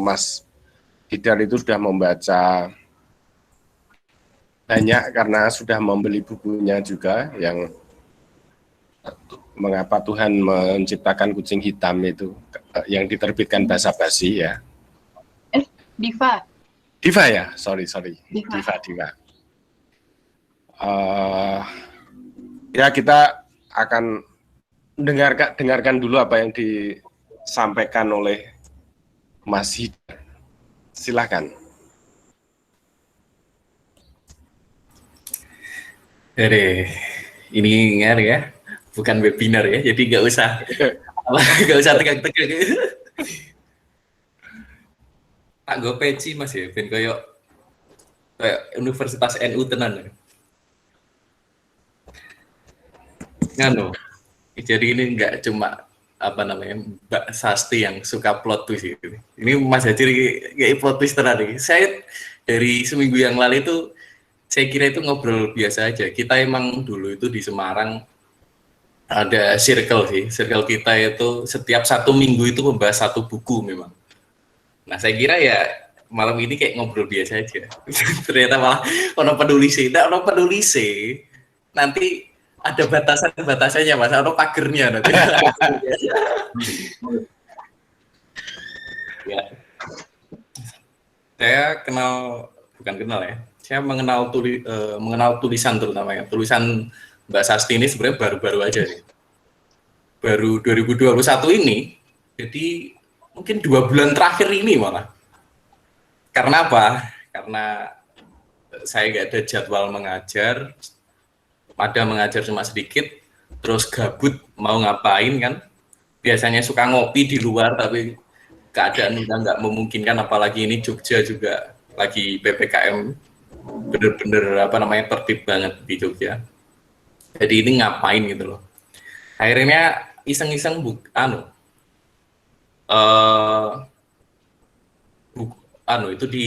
Mas Hidar itu sudah membaca banyak karena sudah membeli bukunya juga yang mengapa Tuhan menciptakan kucing hitam itu yang diterbitkan Basa-Basi ya. Diva. Diva ya, sorry. Diva. Diva. Ya kita akan dengarkan dulu apa yang disampaikan oleh Mas Hidar. Silakan. Ini ya, bukan webinar ya, jadi nggak usah tegang-tegang. Tak gue peci Mas ya, ben kayak Universitas NU tenan ya. Nganu. Jadi ini nggak cuma Mbak Sasti yang suka plot twist gitu. Ini Mas Haji kayak plot twist tenan nih. Saya dari seminggu yang lalu itu saya kira itu ngobrol biasa aja. Kita emang dulu itu di Semarang ada circle kita itu setiap 1 minggu itu membahas 1 buku memang. Nah saya kira ya malam ini kayak ngobrol biasa aja. Ternyata malah orang peduli sih, nanti ada batasannya Mas, ada pagernya nanti. Ya. Saya bukan kenal ya. Saya mengenal tulisan terutama ya. Tulisan Mbak Sasti ini sebenarnya baru-baru aja nih. Baru 2021 ini. Jadi mungkin 2 bulan terakhir ini malah. Karena apa? Karena saya nggak ada jadwal mengajar. Pada mengajar cuma sedikit, terus gabut mau ngapain kan? Biasanya suka ngopi di luar, tapi keadaan udah nggak memungkinkan, apalagi ini Jogja juga lagi PPKM, bener-bener tertib banget di Jogja. Jadi ini ngapain gitu loh. Akhirnya iseng-iseng itu di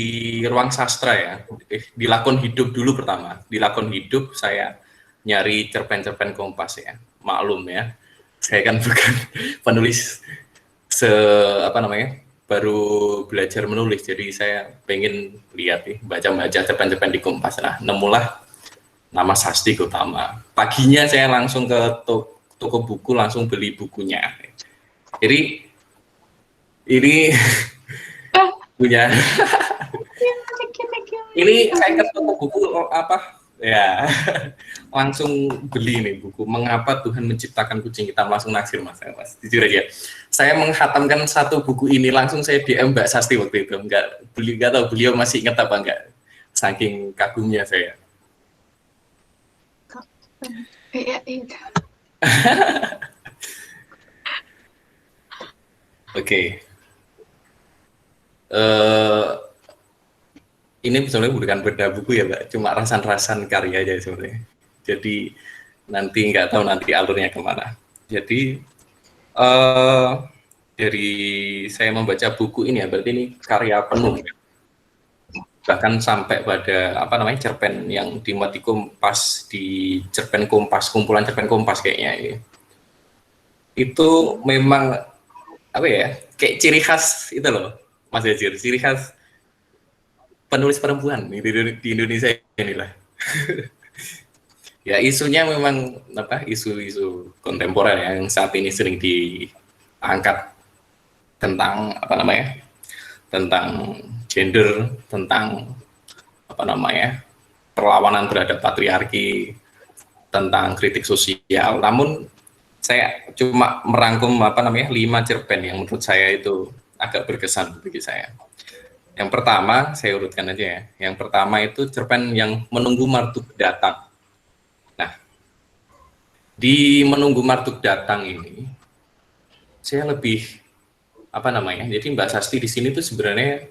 ruang sastra ya, di Lakon Hidup dulu pertama. Di Lakon Hidup saya nyari cerpen-cerpen Kompas ya, maklum ya, saya kan bukan penulis baru belajar menulis, jadi saya pengen lihat baca-baca cerpen-cerpen di Kompas. Nah, nemulah nama Sasti Gotama. Paginya saya langsung ke toko buku, langsung beli bukunya. Jadi ini punya ini saya ke toko buku ya langsung beli nih buku Mengapa Tuhan Menciptakan Kucing Hitam, langsung naksir Mas. Jujur aja, saya menghatamkan 1 buku ini langsung saya DM Mbak Sasti waktu itu. Nggak tahu beliau masih ingat apa enggak, saking kagumnya saya. Iya. Oke. Ini sebenarnya bukan beda buku ya Mbak, cuma rasan-rasan karya aja sebenarnya. Jadi nanti nggak tahu nanti alurnya kemana. Jadi dari saya membaca buku ini ya, berarti ini karya penuh. Bahkan sampai pada cerpen yang dimuat di Kompas, di cerpen Kompas, kumpulan cerpen Kompas kayaknya ya. Itu memang kayak ciri khas itu loh Mas Yajir, ciri khas penulis perempuan di Indonesia inilah. Ya isunya memang isu-isu kontemporer yang saat ini sering diangkat tentang tentang gender, tentang perlawanan terhadap patriarki, tentang kritik sosial. Namun saya cuma merangkum 5 cerpen yang menurut saya itu agak berkesan bagi saya. Yang pertama, saya urutkan aja ya. Yang pertama itu cerpen yang Menunggu Marduk Datang. Nah, di Menunggu Marduk Datang ini, saya lebih jadi Mbak Sasti di sini tuh sebenarnya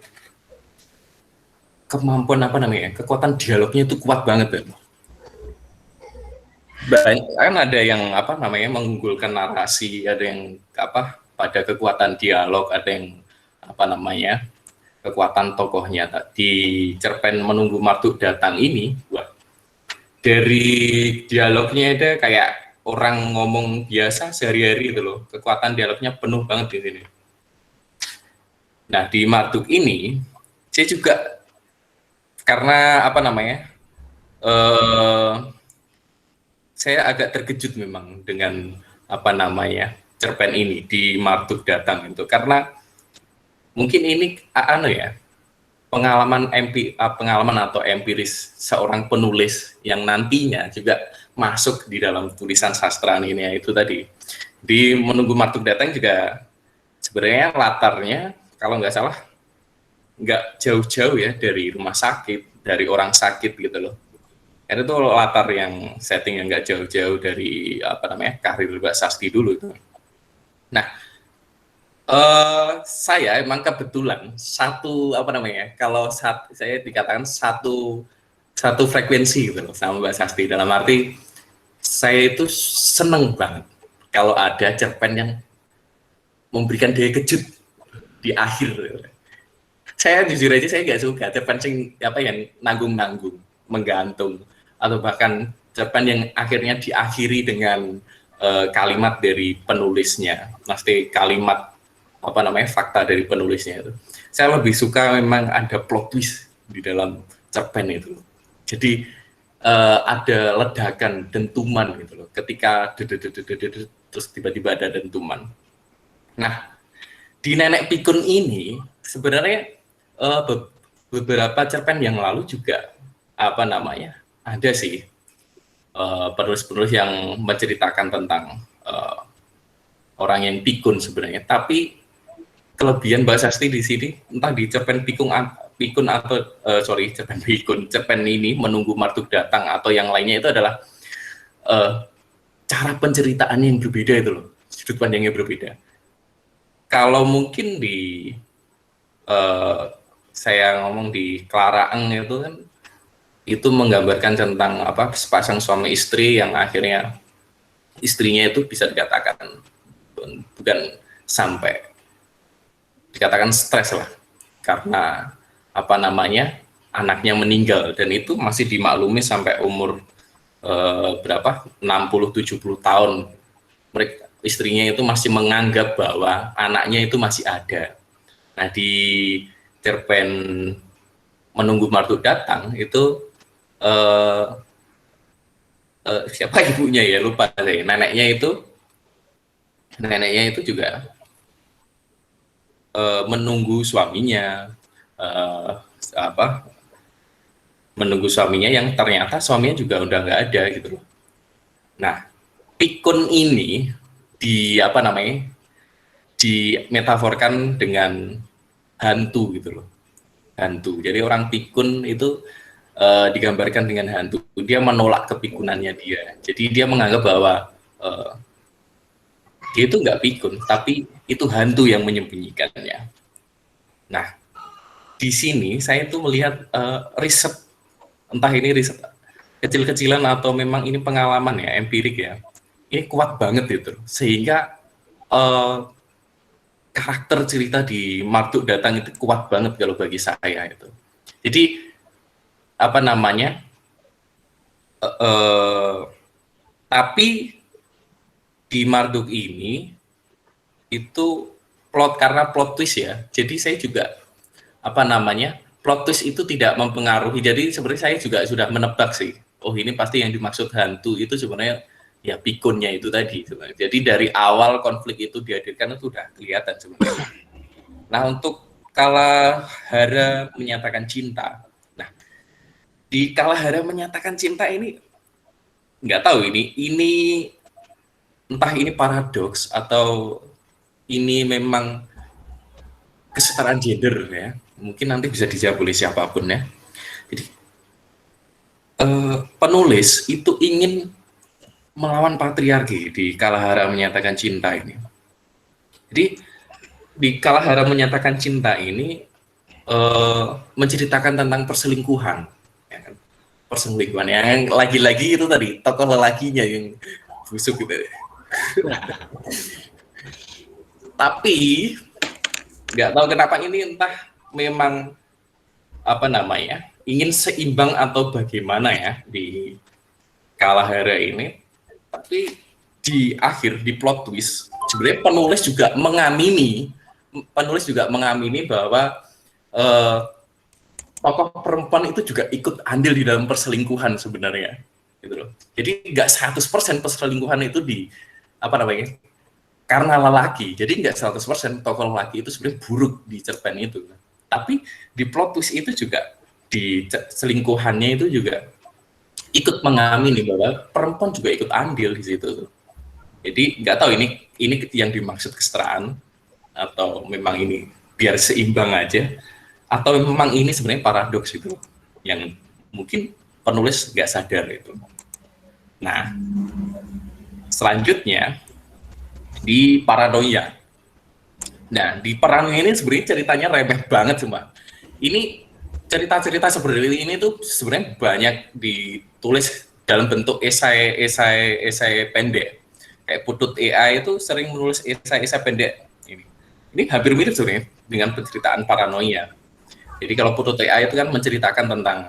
kemampuan kekuatan dialognya itu kuat banget kan. Kan ada yang mengunggulkan narasi, ada yang pada kekuatan dialog, ada yang kekuatan tokohnya. Di cerpen Menunggu Marduk Datang ini, dari dialognya itu kayak orang ngomong biasa sehari-hari itu loh. Kekuatan dialognya penuh banget di sini. Nah, di Marduk ini saya juga karena apa namanya? eh saya agak terkejut memang dengan apa namanya? Cerpen ini di Marduk Datang itu karena mungkin ini anu ya, pengalaman atau empiris seorang penulis yang nantinya juga masuk di dalam tulisan sastra ini ya, itu tadi di Menunggu Marduk Datang juga sebenarnya latarnya kalau nggak salah nggak jauh-jauh ya dari rumah sakit, dari orang sakit gitu loh. Karena itu latar yang setting yang nggak jauh-jauh dari apa namanya karir Mbak Sasti dulu itu. Nah, saya emang kebetulan satu apa namanya kalau saya dikatakan satu frekuensi gitu loh sama Mbak Sasti, dalam arti saya itu seneng banget kalau ada cerpen yang memberikan daya kejut di akhir. Saya jujur aja saya nggak suka cerpen sing apa yang nanggung-nanggung, menggantung, atau bahkan cerpen yang akhirnya diakhiri dengan kalimat dari penulisnya, pasti kalimat apa namanya fakta dari penulisnya itu. Saya lebih suka memang ada plot twist di dalam cerpen itu. Jadi ada ledakan dentuman gitu loh. Ketika terus tiba-tiba ada dentuman. Nah, di Nenek Pikun ini sebenarnya beberapa cerpen yang lalu juga apa namanya ada sih penulis-penulis yang menceritakan tentang orang yang pikun sebenarnya, tapi kelebihan Mbak Sasti di sini entah di cerpen pikun atau cerpen ini Menunggu Marduk Datang atau yang lainnya itu adalah cara penceritaannya yang berbeda itu loh, sudut pandangnya berbeda. Kalau mungkin di saya ngomong di Clara Eng itu kan itu menggambarkan tentang apa sepasang suami istri yang akhirnya istrinya itu bisa dikatakan bukan sampai dikatakan stres lah karena apa namanya anaknya meninggal, dan itu masih dimaklumi sampai umur berapa 60-70 tahun mereka istrinya itu masih menganggap bahwa anaknya itu masih ada. Nah, di cerpen Menunggu Marduk Datang itu siapa ibunya ya lupa saya, neneknya itu juga menunggu suaminya menunggu suaminya yang ternyata suaminya juga udah nggak ada gitu loh. Nah, pikun ini dimetaforkan dengan hantu gitu loh, hantu. Jadi orang pikun itu digambarkan dengan hantu. Dia menolak kepikunannya dia. Jadi dia menganggap bahwa dia itu nggak pikun, tapi itu hantu yang menyembunyikannya. Nah, di sini saya tuh melihat riset, entah ini riset kecil-kecilan atau memang ini pengalaman ya, empirik ya. Ini kuat banget gitu, sehingga karakter cerita di Marduk Datang itu kuat banget kalau bagi saya itu. Jadi apa namanya? Tapi di Marduk ini itu karena plot twist ya. Jadi saya juga apa namanya? Plot twist itu tidak mempengaruhi. Jadi sebenarnya saya juga sudah menebak sih. Oh, ini pasti yang dimaksud hantu itu sebenarnya ya pikunnya itu tadi sebenarnya. Jadi dari awal konflik itu dihadirkan itu sudah kelihatan sebenarnya. Nah, untuk Kalahara Menyatakan Cinta. Nah, di Kalahara Menyatakan Cinta ini nggak tahu ini entah ini paradoks atau ini memang kesetaraan gender ya. Mungkin nanti bisa dijawab oleh siapapun ya. Jadi penulis itu ingin melawan patriarki di Kalahara Menyatakan Cinta ini. Jadi di Kalahara Menyatakan Cinta ini menceritakan tentang perselingkuhan, ya kan? Perselingkuhan yang lagi-lagi itu tadi tokoh lelakinya yang busuk gitu. Tapi nggak tahu kenapa ini entah memang apa namanya ingin seimbang atau bagaimana ya di Kalahara ini. Tapi di akhir di plot twist sebenarnya penulis juga mengamini penulis juga mengamini bahwa eh, tokoh perempuan itu juga ikut andil di dalam perselingkuhan sebenarnya, gitu loh. Jadi nggak 100% perselingkuhan itu karena lelaki. Jadi nggak 100% tokoh lelaki itu sebenarnya buruk di cerpen itu. Tapi di plot twist itu juga, di selingkuhannya itu juga ikut mengamini bahwa perempuan juga ikut andil di situ. Jadi nggak tahu ini yang dimaksud kesetaraan atau memang ini biar seimbang aja, atau memang ini sebenarnya paradoks itu yang mungkin penulis nggak sadar itu. Nah, selanjutnya di Paranoia. Nah, di Paranoia ini sebenarnya ceritanya remeh banget cuma. Ini cerita-cerita seperti ini tuh sebenarnya banyak ditulis dalam bentuk esai pendek. Kayak Putut AI itu sering menulis esai pendek ini. Ini hampir mirip sebenarnya dengan penceritaan Paranoia. Jadi kalau Putut AI itu kan menceritakan tentang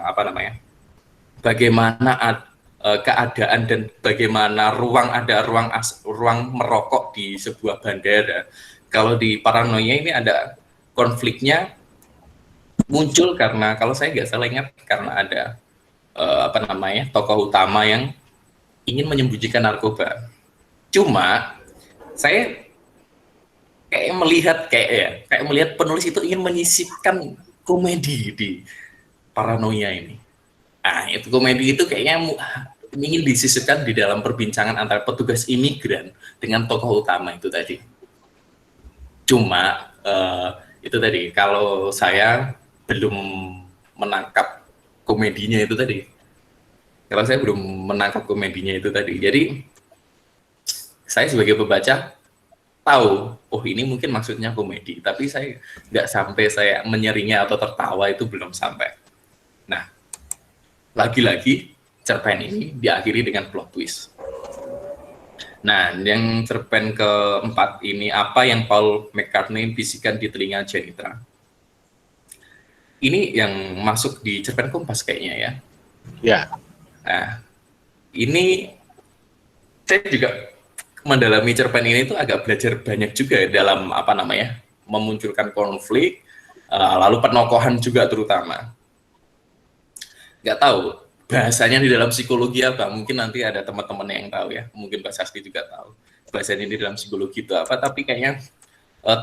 bagaimana keadaan dan bagaimana ruang merokok di sebuah bandara. Kalau di Paranoia ini ada konfliknya muncul karena, kalau saya nggak salah ingat, karena ada tokoh utama yang ingin menyembunyikan narkoba. Cuma saya kayak melihat penulis itu ingin menyisipkan komedi di Paranoia ini. Nah, itu komedi itu kayaknya ingin disisipkan di dalam perbincangan antara petugas imigran dengan tokoh utama itu tadi. Cuma itu tadi, kalau saya belum menangkap komedinya itu tadi. Jadi saya sebagai pembaca tahu, oh ini mungkin maksudnya komedi, tapi saya nggak sampai saya menyeringai atau tertawa, itu belum sampai. Nah, lagi-lagi cerpen ini diakhiri dengan plot twist. Nah, yang cerpen keempat ini, apa yang Paul McCartney bisikan di telinga Janitra. Ini yang masuk di cerpen Kompas kayaknya ya. Ya. Nah, ini saya juga mendalami cerpen ini tuh agak belajar banyak juga dalam memunculkan konflik, lalu penokohan juga terutama. Nggak tahu bahasanya di dalam psikologi apa, mungkin nanti ada teman-teman yang tahu ya, mungkin Mbak Sasti juga tahu bahasanya di dalam psikologi itu apa, tapi kayaknya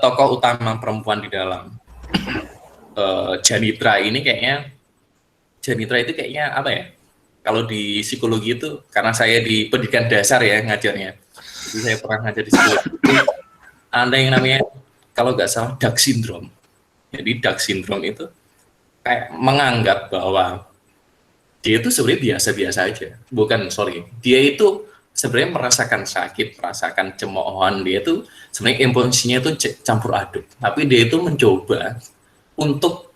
tokoh utama perempuan di dalam Janitra ini Janitra itu kayaknya apa ya, kalau di psikologi itu, karena saya di pendidikan dasar ya ngajarnya, jadi saya pernah ngajar di psikologi itu, ada yang namanya, kalau nggak salah, Dark Syndrome. Jadi Dark Syndrome itu kayak menganggap bahwa dia itu sebenarnya biasa-biasa aja. Dia itu sebenarnya merasakan sakit, merasakan cemoohan, dia itu sebenarnya emosinya itu campur aduk. Tapi dia itu mencoba untuk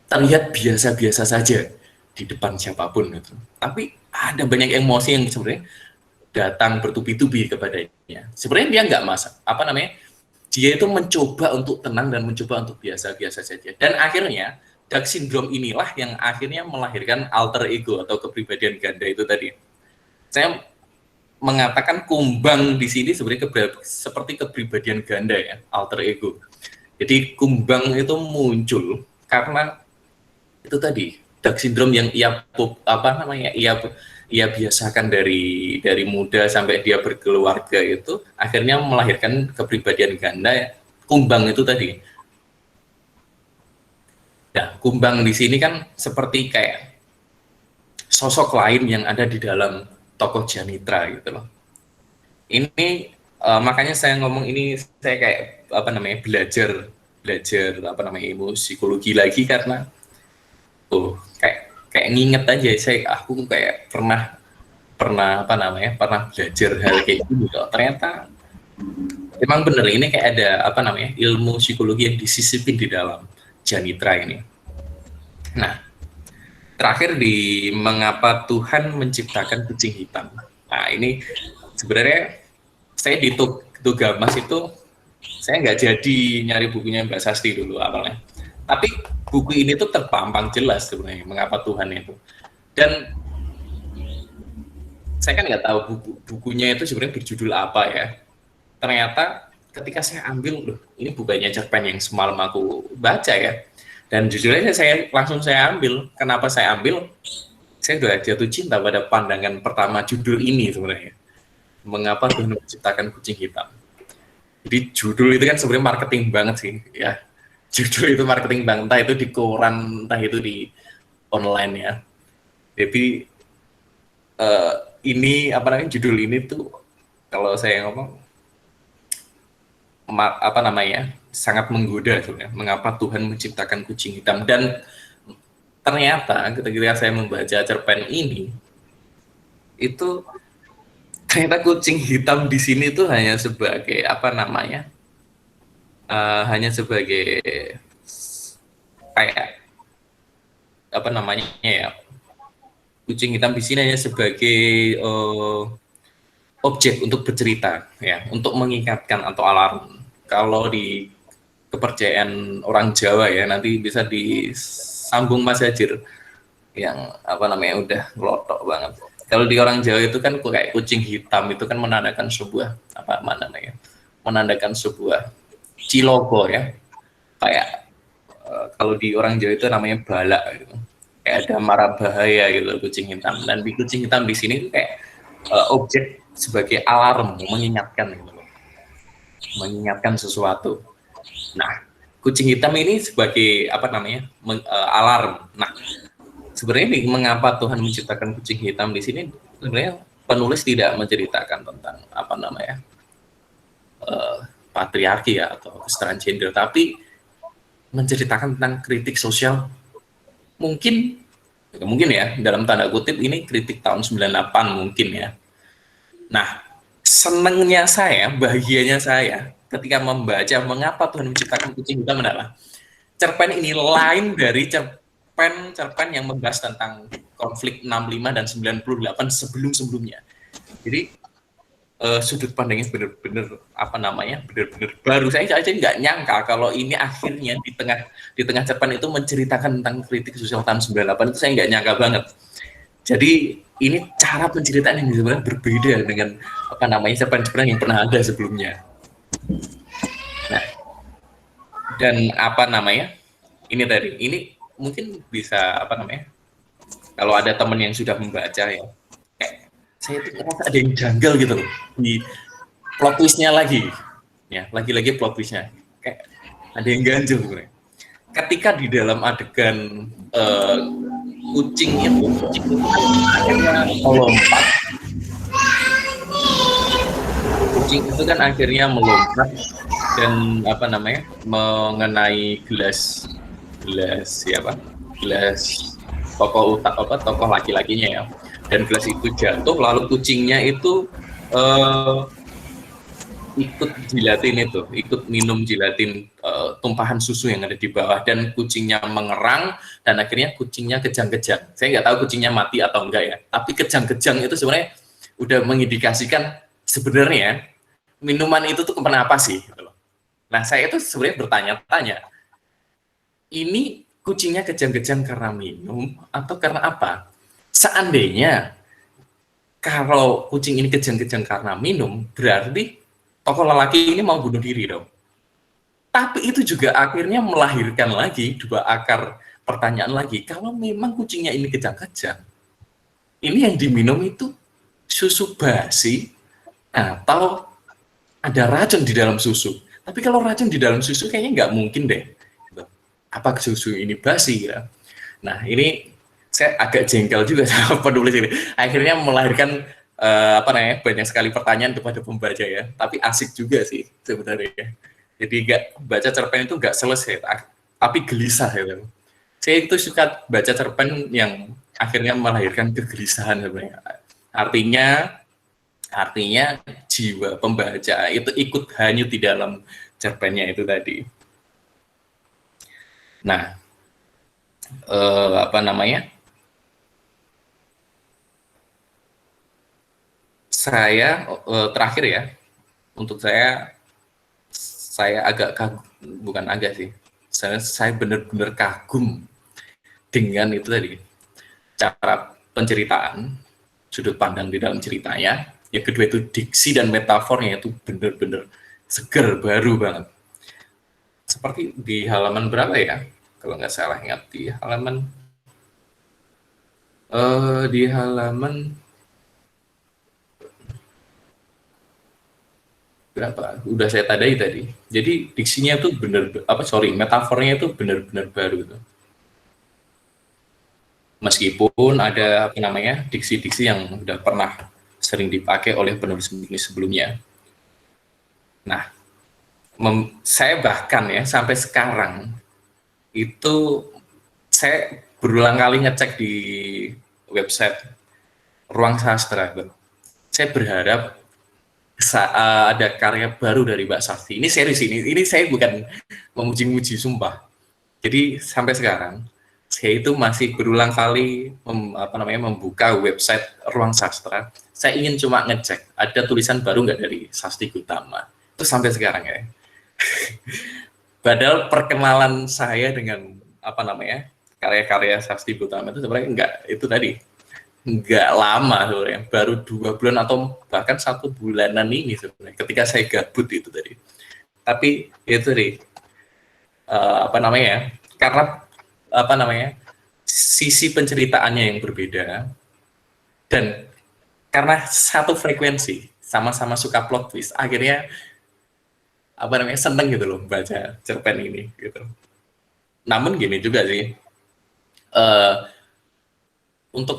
terlihat biasa-biasa saja di depan siapapun itu. Tapi ada banyak emosi yang sebenarnya datang bertubi-tubi kepadanya. Sebenarnya dia nggak dia itu mencoba untuk tenang dan mencoba untuk biasa-biasa saja. Dan akhirnya Dark Syndrome inilah yang akhirnya melahirkan alter ego atau kepribadian ganda itu tadi. Saya mengatakan Kumbang di sini sebenarnya seperti kepribadian ganda ya, alter ego. Jadi Kumbang itu muncul karena itu tadi Dark Syndrome yang ia biasakan dari muda sampai dia berkeluarga, itu akhirnya melahirkan kepribadian ganda ya, Kumbang itu tadi. Nah, Kumbang di sini kan seperti kayak sosok lain yang ada di dalam tokoh Janitra gitu loh. Ini makanya saya ngomong ini, saya kayak belajar ilmu psikologi lagi, karena kayak nginget aja, aku kayak pernah belajar hal kayak gitu. Ternyata memang bener, ini kayak ada ilmu psikologi yang disisipin di dalam Janitra ini. Nah, terakhir di Mengapa Tuhan Menciptakan Kucing Hitam. Nah, ini sebenarnya saya di Tugamas itu saya nggak jadi nyari bukunya Mbak Sasti dulu awalnya. Tapi buku ini tuh terpampang jelas sebenarnya mengapa Tuhan itu. Dan saya kan nggak tahu bukunya itu sebenarnya berjudul apa ya. Ternyata ketika saya ambil, loh, ini bukannya cerpen yang semalam aku baca ya. Dan jujur aja saya ambil. Kenapa saya ambil? Saya udah jatuh cinta pada pandangan pertama judul ini sebenarnya. Mengapa Tuhan menciptakan kucing hitam? Jadi judul itu kan sebenarnya marketing banget sih, ya. Judul itu marketing banget, entah itu di koran, entah itu di online ya. Jadi ini apa namanya, judul ini tuh kalau saya ngomong apa namanya, sangat menggoda sebenarnya. Mengapa Tuhan menciptakan kucing hitam? Dan ternyata ketika saya membaca cerpen ini, itu ternyata kucing hitam di sini tuh hanya sebagai apa namanya, hanya sebagai kayak apa namanya ya, kucing hitam di sini hanya sebagai objek untuk bercerita ya, untuk mengingatkan atau alarm. Kalau di kepercayaan orang Jawa ya, nanti bisa disambung Mas Hajir yang apa namanya udah ngelotok banget. Kalau di orang Jawa itu kan kayak kucing hitam itu kan menandakan sebuah apa namanya? Menandakan sebuah ciloko ya. Kayak kalau di orang Jawa itu namanya balak gitu. Kayak ada mara bahaya gitu kucing hitam. Dan di kucing hitam di sini kayak objek sebagai alarm, mengingatkan gitu. Mengingatkan sesuatu. Nah, kucing hitam ini sebagai apa namanya? Alarm. Nah, sebenarnya ini mengapa Tuhan menciptakan kucing hitam di sini, sebenarnya penulis tidak menceritakan tentang apa namanya patriarki ya atau kesetaraan gender, tapi menceritakan tentang kritik sosial. Mungkin ya dalam tanda kutip ini kritik tahun 98 mungkin ya. Nah, senengnya saya, bahagianya saya ketika membaca mengapa Tuhan menciptakan kucing hitam adalah cerpen ini lain dari cerpen yang membahas tentang konflik 65 dan 98 sebelum-sebelumnya. Jadi sudut pandangnya benar-benar apa namanya, benar-benar baru. Saya aja nggak nyangka kalau ini akhirnya di tengah cerpen itu menceritakan tentang kritik sosial tahun 98, itu saya nggak nyangka banget. Jadi ini cara penceritaan yang sebenarnya berbeda dengan apa namanya cerpen-cerpen yang pernah ada sebelumnya. Nah, dan apa namanya, ini mungkin bisa apa namanya, kalau ada teman yang sudah membaca ya, kayak saya tuh ngerasa ada yang janggal gitu loh di plot twistnya lagi, ya lagi-lagi plot twistnya kayak ada yang ganjil sebenarnya. Ketika di dalam adegan kucing itu akhirnya melompat, kucing itu kan akhirnya melompat dan apa namanya mengenai gelas tokoh laki-lakinya ya, dan gelas itu jatuh lalu kucingnya itu ikut minum jilatin tumpahan susu yang ada di bawah, dan kucingnya mengerang dan akhirnya kucingnya kejang-kejang. Saya nggak tahu kucingnya mati atau enggak ya, tapi kejang-kejang itu sebenarnya udah mengindikasikan sebenarnya minuman itu tuh kenapa sih? Nah, saya itu sebenarnya bertanya-tanya, ini kucingnya kejang-kejang karena minum atau karena apa? Seandainya kalau kucing ini kejang-kejang karena minum, berarti tokoh lelaki ini mau bunuh diri dong. Tapi itu juga akhirnya melahirkan lagi dua akar pertanyaan lagi. Kalau memang kucingnya ini kejang-kejang, ini yang diminum itu susu basi atau ada racun di dalam susu. Tapi kalau racun di dalam susu kayaknya nggak mungkin deh. Apa susu ini basi ya? Nah, ini saya agak jengkel juga sama penulis ini. Akhirnya melahirkan apa namanya, banyak sekali pertanyaan kepada pembaca ya. Tapi asik juga sih sebenarnya. Jadi nggak baca cerpen itu nggak selesai, tapi gelisah ya. Saya itu suka baca cerpen yang akhirnya melahirkan kegelisahan sebenarnya. Artinya jiwa pembaca itu ikut hanyut di dalam cerpennya itu tadi. Nah, apa namanya? Saya terakhir ya, untuk saya agak kagum, bukan agak sih, saya benar-benar kagum dengan itu tadi, cara penceritaan, sudut pandang di dalam ceritanya. Yang kedua itu diksi dan metafornya itu benar-benar seger, baru banget. Seperti di halaman berapa ya? Kalau nggak salah ingat di halaman berapa? Udah saya tadai tadi. Jadi diksinya tuh metafornya itu benar-benar baru tuh. Meskipun ada diksi-diksi yang udah pernah sering dipakai oleh penulis-penulis sebelumnya. Nah, saya bahkan ya sampai sekarang itu saya berulang kali ngecek di website Ruang Sastra. Saya berharap ada karya baru dari Mbak Sasti. Ini serius ini saya bukan memuji-muji, sumpah. Jadi sampai sekarang saya itu masih berulang kali membuka website Ruang Sastra. Saya ingin cuma ngecek ada tulisan baru nggak dari Sasti Gutama. Itu sampai sekarang ya. Padahal perkenalan saya dengan karya-karya Sasti Gutama itu sebenarnya nggak lama sebenarnya, baru 2 bulan atau bahkan 1 bulanan ini sebenarnya ketika saya gabut itu tadi. Tapi itu karena sisi penceritaannya yang berbeda dan karena satu frekuensi, sama-sama suka plot twist, akhirnya seneng gitu loh baca cerpen ini gitu. Namun gini juga sih, untuk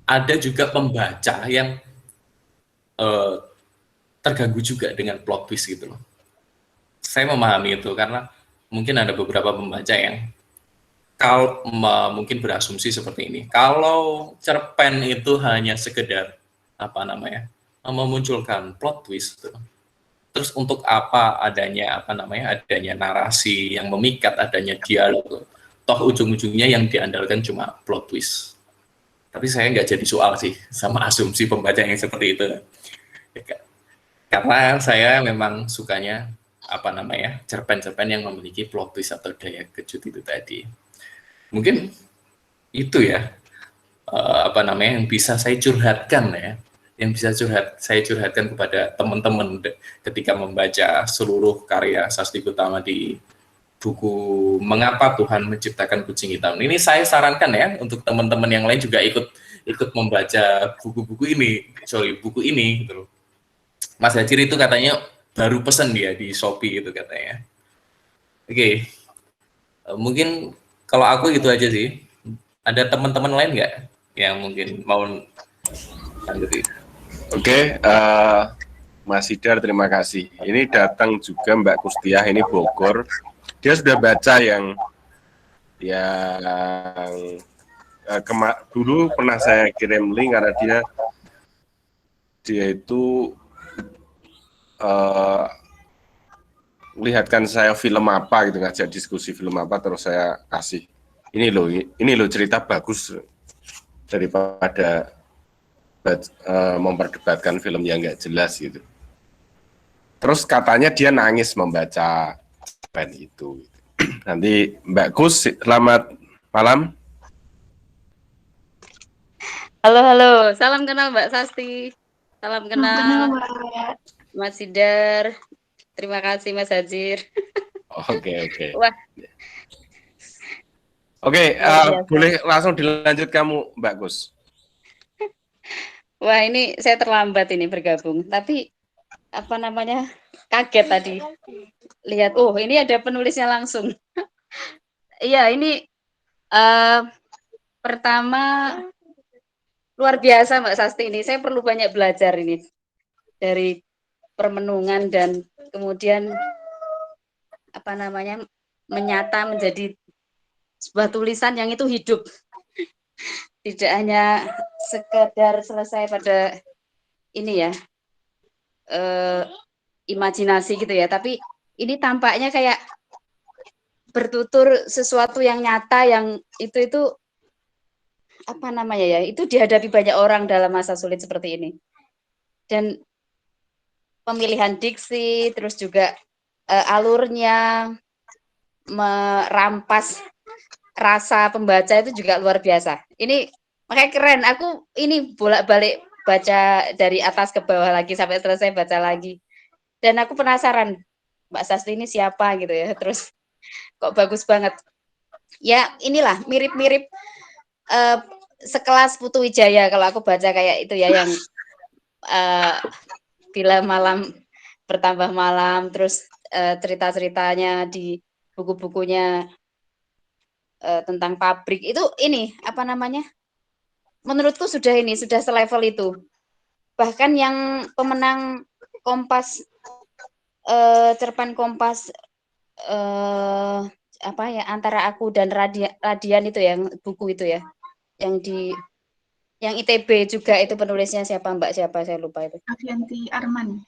ada juga pembaca yang terganggu juga dengan plot twist gitu loh. Saya memahami itu karena mungkin ada beberapa pembaca yang mungkin berasumsi seperti ini. Kalau cerpen itu hanya sekedar memunculkan plot twist, terus untuk apa adanya narasi yang memikat, adanya dialog, toh ujung-ujungnya yang diandalkan cuma plot twist. Tapi saya nggak jadi soal sih sama asumsi pembaca yang seperti itu, karena saya memang sukanya cerpen-cerpen yang memiliki plot twist atau daya kejut itu tadi. Mungkin itu ya yang bisa saya curhatkan ya, yang bisa saya curhatkan kepada teman-teman ketika membaca seluruh karya Sasti Gutama di buku Mengapa Tuhan Menciptakan Kucing Hitam. Ini saya sarankan ya untuk teman-teman yang lain juga ikut membaca buku ini gitu loh. Mas Hajir itu katanya baru pesan dia di Shopee itu katanya. Oke. Mungkin kalau aku itu aja sih. Ada teman-teman lain nggak yang mungkin mau lanjutin? Oke, Mas Hidar, terima kasih. Ini datang juga Mbak Kustiah, ini Bogor. Dia sudah baca yang dulu pernah saya kirim link karena dia itu lihatkan saya film apa gitu, ngajak diskusi film apa, terus saya kasih ini loh cerita bagus daripada memperdebatkan film yang nggak jelas gitu. Terus katanya dia nangis membaca cerpen itu. Nanti Mbak Kus, selamat malam. Halo, salam kenal Mbak Sasti, salam kenal Mas Hidar, terima kasih Mas Hajir. Oke. Wah. Oke, boleh langsung dilanjut kamu Mbak Kus. Wah, ini saya terlambat ini bergabung, tapi kaget tadi lihat, ini ada penulisnya langsung. Iya, ini pertama luar biasa Mbak Sasti ini. Saya perlu banyak belajar ini dari permenungan dan kemudian menyata menjadi sebuah tulisan yang itu hidup. Tidak hanya sekedar selesai pada ini ya, imajinasi gitu ya, tapi ini tampaknya kayak bertutur sesuatu yang nyata, yang itu itu dihadapi banyak orang dalam masa sulit seperti ini. Dan pemilihan diksi, terus juga alurnya, merampas rasa pembaca itu juga luar biasa. Ini makanya keren. Aku ini bolak-balik baca dari atas ke bawah lagi sampai selesai baca lagi. Dan aku penasaran Mbak Sasti ini siapa gitu ya. Terus kok bagus banget. Ya inilah mirip-mirip sekelas Putu Wijaya kalau aku baca kayak itu ya, yang bila malam bertambah malam, terus cerita-ceritanya di buku-bukunya tentang pabrik itu, ini apa namanya, menurutku sudah selevel itu. Bahkan yang pemenang Kompas, cerpen Kompas apa ya, Antara Aku dan Radian itu, yang buku itu ya, yang ITB juga, itu penulisnya siapa Mbak, siapa saya lupa itu. Avianti Arman.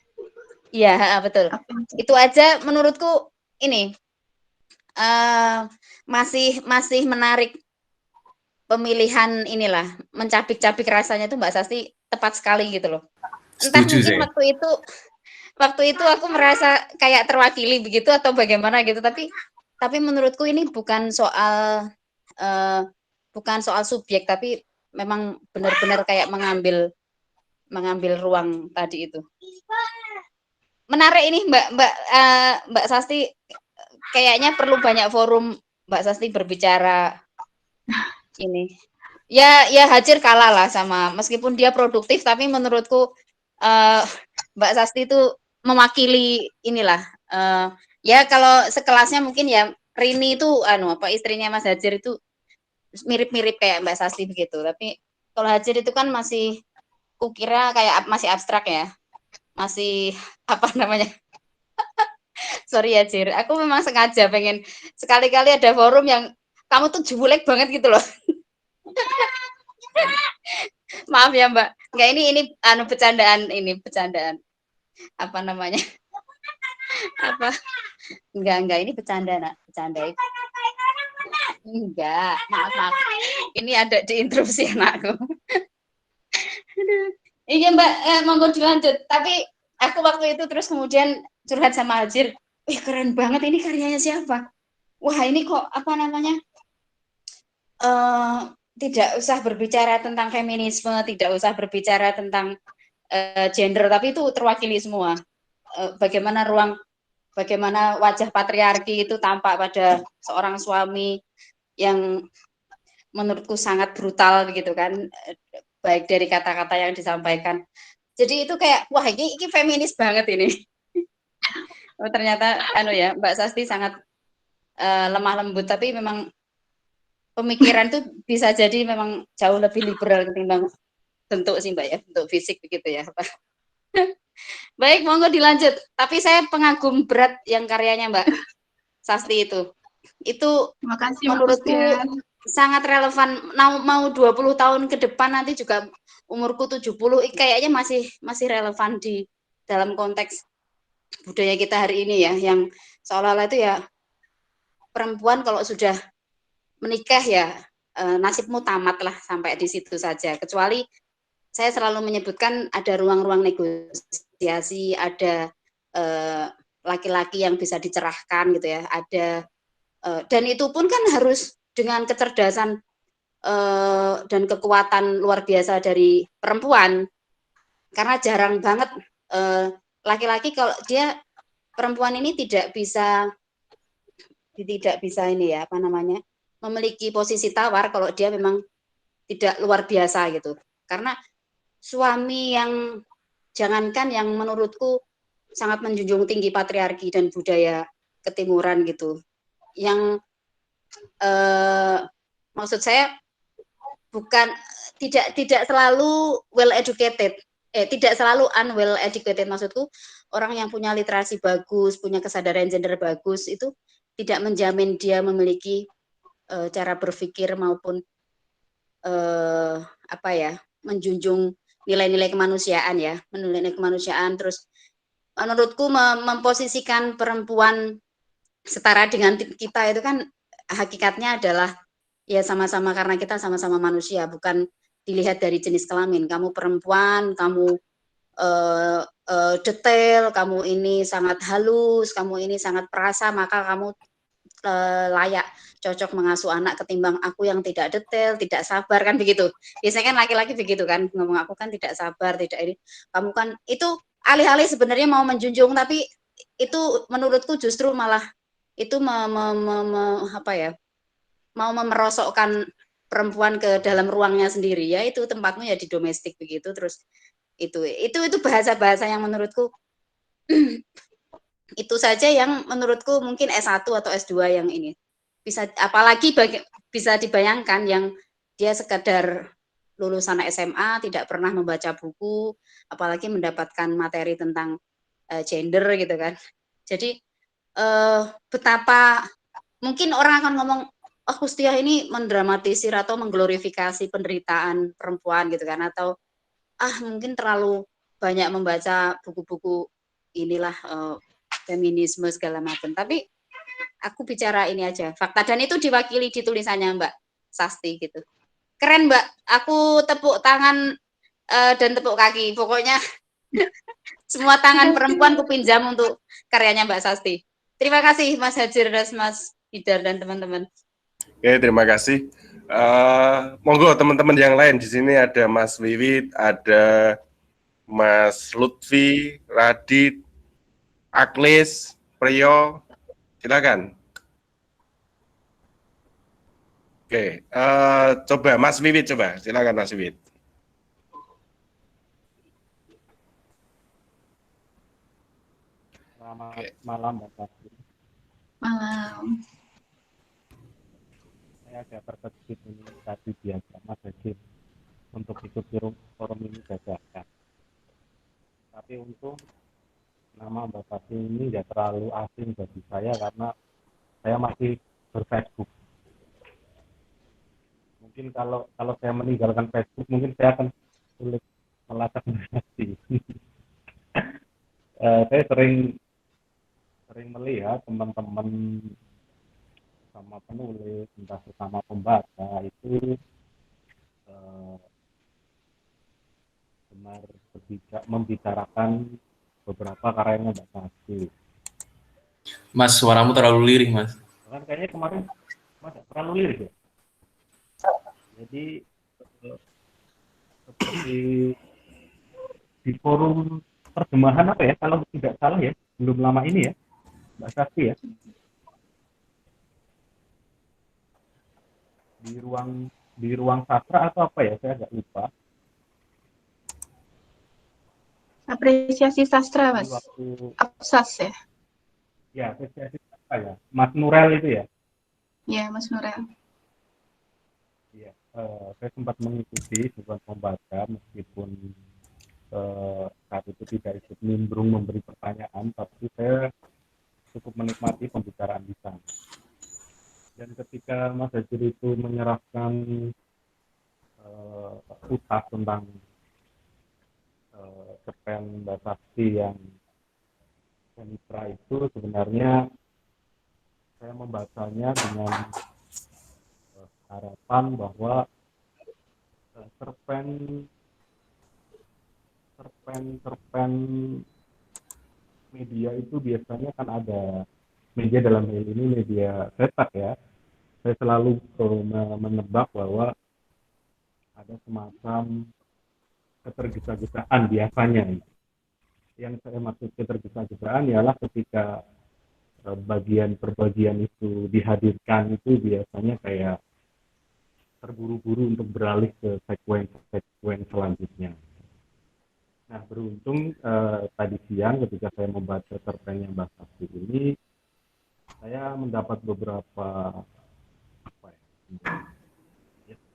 Iya, betul. Avianti. Itu aja menurutku ini masih menarik. Pemilihan inilah, mencabik-cabik rasanya tuh Mbak Sasti tepat sekali gitu loh. Entah Setuju mungkin saya. waktu itu aku merasa kayak terwakili begitu atau bagaimana gitu, tapi menurutku ini bukan soal subjek, tapi memang benar-benar kayak mengambil ruang tadi itu. Menarik ini Mbak Sasti, kayaknya perlu banyak forum Mbak Sasti berbicara ini. Ya Hajir kalah lah sama, meskipun dia produktif, tapi menurutku Mbak Sasti itu mewakili inilah. Ya kalau sekelasnya mungkin ya Rini itu istrinya Mas Hajir itu mirip-mirip kayak Mbak Sasti begitu. Tapi kalau Hajir itu kan masih, kukira kayak masih abstrak ya. Masih apa namanya? Sorry Hajir, aku memang sengaja pengen sekali-kali ada forum yang kamu tuh julek banget gitu loh. Maaf ya Mbak, enggak, ini bercandaan, apa namanya, apa, enggak, ini bercanda enggak, maaf, ini ada diinterupsi anakku. Iya Mbak, monggo dilanjut. Tapi aku waktu itu terus kemudian curhat sama Hajir, keren banget ini karyanya siapa? Wah ini kok apa namanya, tidak usah berbicara tentang feminisme, tidak usah berbicara tentang gender, tapi itu terwakili semua. Bagaimana wajah patriarki itu tampak pada seorang suami yang menurutku sangat brutal begitu kan, baik dari kata-kata yang disampaikan. Jadi itu kayak, wah ini feminis banget ini. Ternyata ya Mbak Sasti sangat lemah lembut, tapi memang pemikiran itu bisa jadi memang jauh lebih liberal ketimbang bentuk sih Mbak ya, bentuk fisik begitu ya. Baik, monggo dilanjut. Tapi saya pengagum berat yang karyanya Mbak Sasti itu. Itu Terima kasih menurutku sangat relevan. Mau 20 tahun ke depan nanti juga umurku 70, kayaknya masih relevan di dalam konteks budaya kita hari ini ya, yang seolah-olah itu ya perempuan kalau sudah menikah ya nasibmu tamat lah sampai di situ saja. Kecuali saya selalu menyebutkan ada ruang-ruang negosiasi, ada laki-laki yang bisa dicerahkan gitu ya, ada dan itu pun kan harus dengan kecerdasan dan kekuatan luar biasa dari perempuan, karena jarang banget laki-laki, kalau dia perempuan ini tidak bisa ini ya, apa namanya, memiliki posisi tawar kalau dia memang tidak luar biasa gitu. Karena suami yang, jangankan yang menurutku sangat menjunjung tinggi patriarki dan budaya ketimuran gitu, yang maksud saya bukan, tidak selalu well educated, tidak selalu unwell educated, maksudku orang yang punya literasi bagus, punya kesadaran gender bagus, itu tidak menjamin dia memiliki cara berpikir maupun apa ya, menjunjung nilai-nilai kemanusiaan ya, menilai kemanusiaan. Terus menurutku memposisikan perempuan setara dengan kita itu kan hakikatnya adalah ya sama-sama, karena kita sama-sama manusia, bukan dilihat dari jenis kelamin. Kamu perempuan, kamu detail, kamu ini sangat halus, kamu ini sangat perasa, maka kamu layak cocok mengasuh anak ketimbang aku yang tidak detail, tidak sabar, kan begitu. Biasanya kan laki-laki begitu kan, ngomong aku kan tidak sabar, tidak ini. Kamu kan itu alih-alih sebenarnya mau menjunjung, tapi itu menurutku justru malah itu apa ya, mau memerosokkan perempuan ke dalam ruangnya sendiri, ya itu tempatmu ya di domestik begitu. Terus itu bahasa-bahasa yang menurutku itu saja yang menurutku mungkin S1 atau S2 yang ini bisa, apalagi bisa dibayangkan yang dia sekedar lulusan SMA tidak pernah membaca buku, apalagi mendapatkan materi tentang gender gitu kan. Jadi betapa mungkin orang akan ngomong, oh Kustia ini mendramatisir atau mengglorifikasi penderitaan perempuan gitu kan, atau mungkin terlalu banyak membaca buku-buku inilah feminisme segala macam. Tapi aku bicara ini aja fakta, dan itu diwakili di tulisannya Mbak Sasti gitu. Keren Mbak, aku tepuk tangan dan tepuk kaki. Pokoknya semua tangan perempuan kupinjam untuk karyanya Mbak Sasti. Terima kasih Mas Hajir dan Mas Hidar dan teman-teman. Oke, terima kasih. Monggo teman-teman yang lain, di sini ada Mas Wiwit, ada Mas Lutfi, Radit, Aklis, Priyo, silakan. Oke, coba Mas Wiwit, coba silakan Mas Wiwit. Selamat malam Mbak Sasti. Malam. Saya agak terkejut ini tadi biasa Mas Hajir untuk ikut forum ini dadakan. Tapi untung nama Mbak Sasti ini tidak terlalu asing bagi saya karena saya masih ber-Facebook. Mungkin kalau saya meninggalkan Facebook, mungkin saya akan sulit melacak Mbak Sasti. Saya sering melihat teman-teman sama penulis, entah sesama pembaca itu benar membicarakan beberapa karyanya Mbak Sasti. Mas, suaramu terlalu lirih, Mas. Kan kayaknya kemarin Mas terlalu lirik ya. Jadi seperti di forum terjemahan apa ya, kalau tidak salah ya, belum lama ini ya, Mbak Sasti ya. Di ruang sastra atau apa ya, saya agak lupa. Apresiasi sastra, Mas. Apsas ya? Ya, apresiasi sastra ya. Mas Nurel itu ya? Ya, Mas Nurel. Iya, saya sempat mengikuti bukan membaca, meskipun saat itu tidak ikut nimbrung memberi pertanyaan, tapi saya cukup menikmati pembicaraan di sana. Dan ketika Mas Hajir itu menyerahkan utas tentang cerpen Mbak Sasti yang Senitra itu, sebenarnya saya membacanya dengan harapan bahwa cerpen media itu biasanya kan ada media, dalam hal ini media cetak ya. Saya selalu menebak bahwa ada semacam ketergesa-gesaan biasanya. Yang saya maksud ketergesa-gesaan ialah ketika bagian per bagian itu dihadirkan, itu biasanya kayak terburu-buru untuk beralih ke sekuen selanjutnya. Nah, beruntung tadi siang ketika saya membaca cerpennya Mbak Sasti ini, saya mendapat beberapa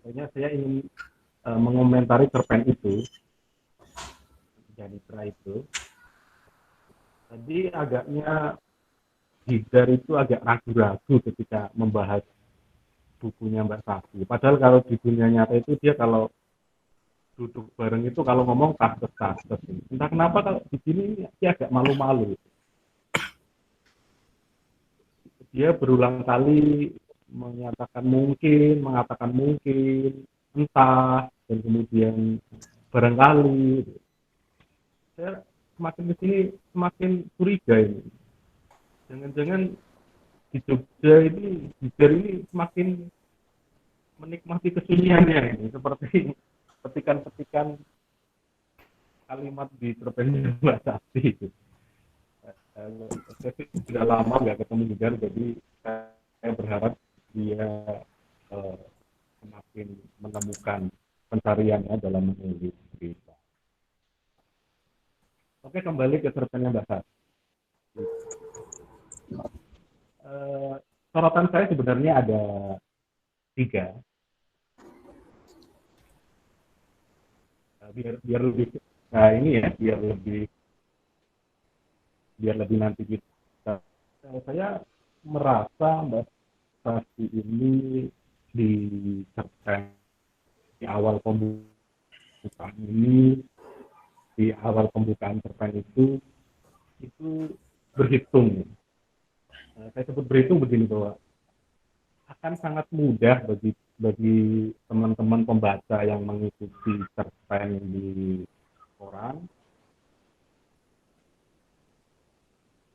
saya ingin mengomentari cerpen itu, Senitra itu. Tadi agaknya Hidar itu agak ragu-ragu ketika membahas bukunya Mbak Sasti. Padahal kalau di dunia nyata itu dia kalau duduk bareng itu kalau ngomong kastes. Entah kenapa kalau di sini dia agak malu-malu. Dia berulang kali mengatakan mungkin, entah, dan kemudian barangkali. Saya semakin ke sini semakin curiga ini. Jangan-jangan di Jogja ini, Hidar ini semakin menikmati kesunyiannya ini, seperti petikan-petikan kalimat di cerpennya Mbak Sakti itu. Saya sudah lama nggak ketemu juga, jadi saya berharap dia semakin menemukan pencariannya dalam menulis cerita. Oke, kembali ke cerpennya Mbak Sakti. Sorotan saya sebenarnya ada 3. Biar lebih, nah ini ya, biar lebih nanti kita. Saya merasa Mbak Sakti ini di cerpen di awal pembukaan ini, di awal pembukaan cerpen itu berhitung. Saya sebut berhitung begini, bahwa akan sangat mudah bagi teman-teman pembaca yang mengikuti cerpen di koran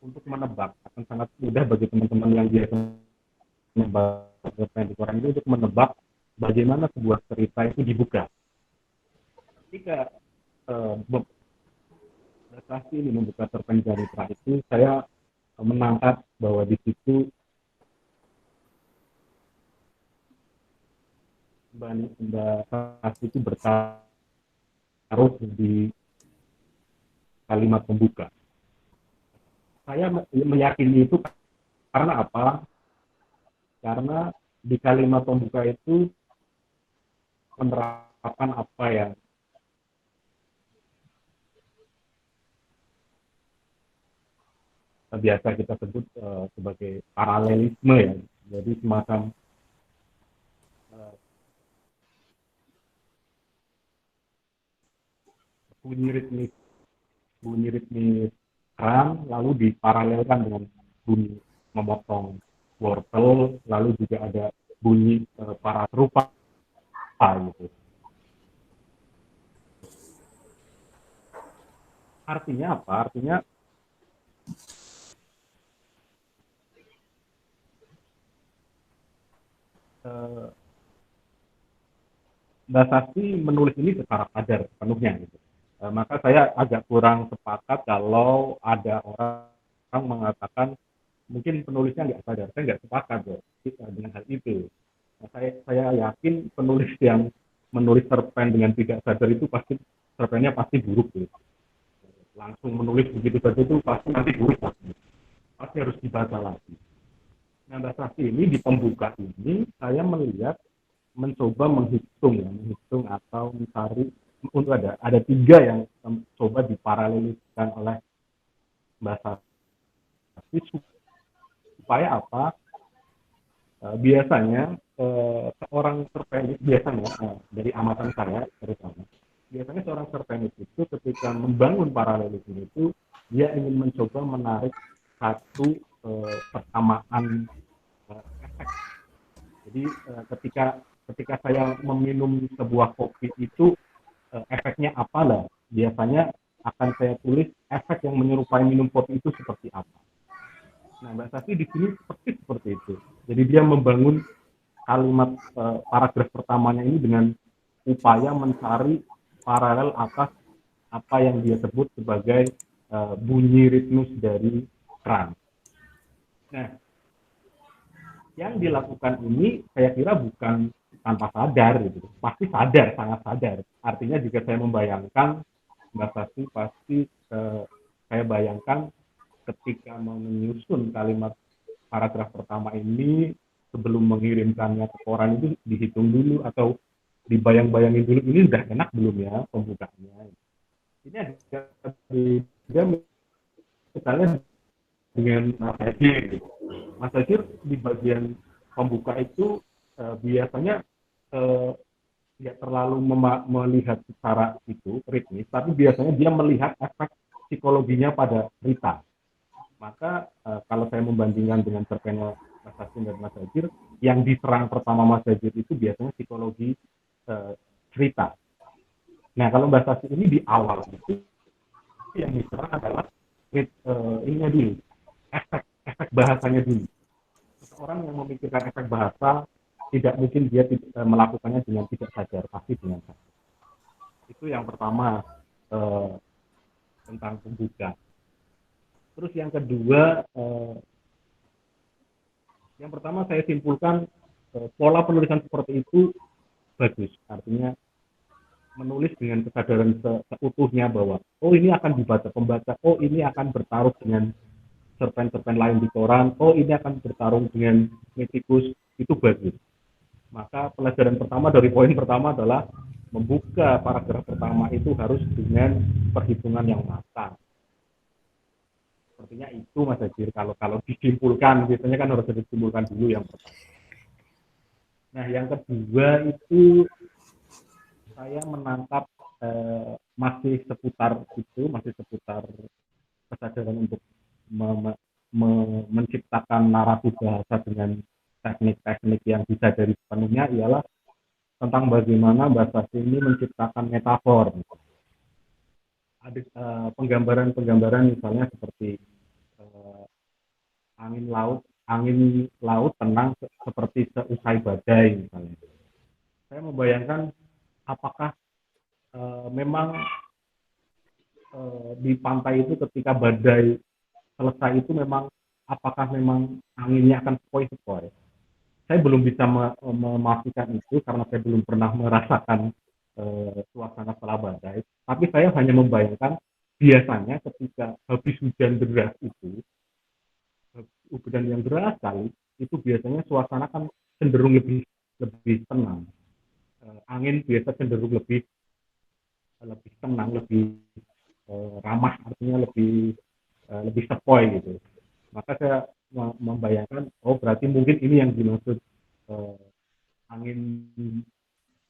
untuk menebak. Akan sangat mudah bagi teman-teman yang biasa membaca cerpen di koran itu untuk menebak bagaimana sebuah cerita itu dibuka. Ketika Sakti ini membuka cerpen Janitra itu, saya menangkap bahwa di situ Mbak Sakti itu bertaruh di kalimat pembuka. Saya meyakini itu karena apa? Karena di kalimat pembuka itu penerapan apa yang biasa kita sebut sebagai paralelisme ya. Jadi semacam bunyi ritmis keran lalu diparalelkan dengan bunyi memotong wortel, lalu juga ada bunyi para serupa gitu. Artinya apa? Artinya Mbak Sakti menulis ini secara sadar sepenuhnya gitu. Maka saya agak kurang sepakat kalau ada orang mengatakan mungkin penulisnya nggak sadar. Saya nggak sepakat dengan hal itu. Nah, saya yakin penulis yang menulis cerpen dengan tidak sadar itu pasti cerpennya pasti buruk gitu. Langsung menulis begitu saja itu pasti nanti buruk, pasti harus dibaca lagi. Nah, Mbak Sakti ini di pembuka ini saya melihat mencoba menghitung atau mencari untuk ada 3 yang coba diparaleliskan oleh Mbak Sakti supaya apa? Biasanya seorang cerpenis dari amatan saya terutama, biasanya seorang cerpenis itu ketika membangun paralelisme itu dia ingin mencoba menarik satu persamaan efek. Jadi ketika saya meminum sebuah kopi itu efeknya apa lah? Biasanya akan saya tulis efek yang menyerupai minum kopi itu seperti apa. Nah, Mbak Sakti di sini seperti itu. Jadi dia membangun kalimat paragraf pertamanya ini dengan upaya mencari paralel atas apa yang dia sebut sebagai bunyi ritmus dari keran. Nah, yang dilakukan ini saya kira bukan tanpa sadar gitu, pasti sadar, sangat sadar. Artinya jika saya membayangkan Mbak Sakti pasti saya bayangkan ketika menyusun kalimat paragraf pertama ini sebelum mengirimkannya ke koran itu dihitung dulu atau dibayang-bayangin dulu ini udah enak belum ya pembukaannya. Ini agak beda misalnya dengan Mas Hajir. Mas Hajir di bagian pembuka itu biasanya tidak terlalu melihat secara itu ritmis, tapi biasanya dia melihat efek psikologinya pada Rita. Maka kalau saya membandingkan dengan cerpennya Mas Sakti dan Mas Hajir, yang diserang pertama Mas Hajir itu biasanya psikologi cerita. Nah, kalau Mbak Sakti ini di awal itu yang diserang adalah ininya dulu, efek bahasanya dulu. Seorang yang memikirkan efek bahasa tidak mungkin dia melakukannya dengan tidak sadar, pasti dengan sadar. Itu yang pertama. tentang pembuka. Terus yang kedua, yang pertama saya simpulkan pola penulisan seperti itu bagus, artinya menulis dengan kesadaran seutuhnya bahwa oh ini akan dibaca pembaca, oh ini akan bertaruh dengan cerpen-cerpen lain di koran, oh ini akan bertarung dengan metikus, itu bagus. Maka pelajaran pertama dari poin pertama adalah membuka paragraf pertama itu harus dengan perhitungan yang matang. Sepertinya itu Mas Hajir, kalau disimpulkan, biasanya kan harus disimpulkan dulu yang pertama. Nah yang kedua itu saya menangkap masih seputar kesadaran untuk menciptakan narasi bahasa dengan teknik-teknik yang bisa dari sepenuhnya ialah tentang bagaimana bahasa ini menciptakan metafor. Ada penggambaran misalnya seperti angin laut tenang seperti seusai badai misalnya. Saya membayangkan apakah memang di pantai itu ketika badai selesai itu memang apakah memang anginnya akan sepoi-sepoi. Saya belum bisa memastikan itu karena saya belum pernah merasakan suasana setelah badai. Tapi saya hanya membayangkan biasanya ketika habis hujan deras itu, hujan yang deras sekali, itu biasanya suasana kan cenderung lebih tenang. Angin biasa cenderung lebih tenang, lebih ramah, artinya lebih sepoi gitu. Maka saya membayangkan, oh berarti mungkin ini yang dimaksud angin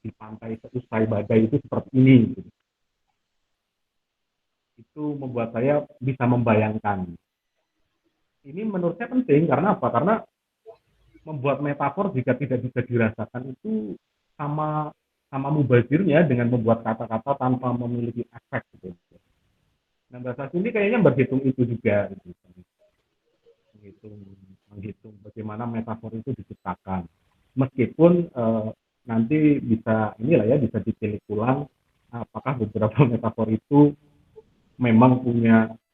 di pantai seusai badai itu seperti ini. Gitu. Itu membuat saya bisa membayangkan. Ini menurut saya penting karena apa? Karena membuat metafor jika tidak bisa dirasakan itu sama mubazirnya dengan membuat kata-kata tanpa memiliki efek. Gitu. Nah bahasa sini kayaknya berhitung itu juga. Gitu. Menghitung bagaimana metafor itu diciptakan. Meskipun nanti bisa bisa dipilih ulang apakah beberapa metafor itu memang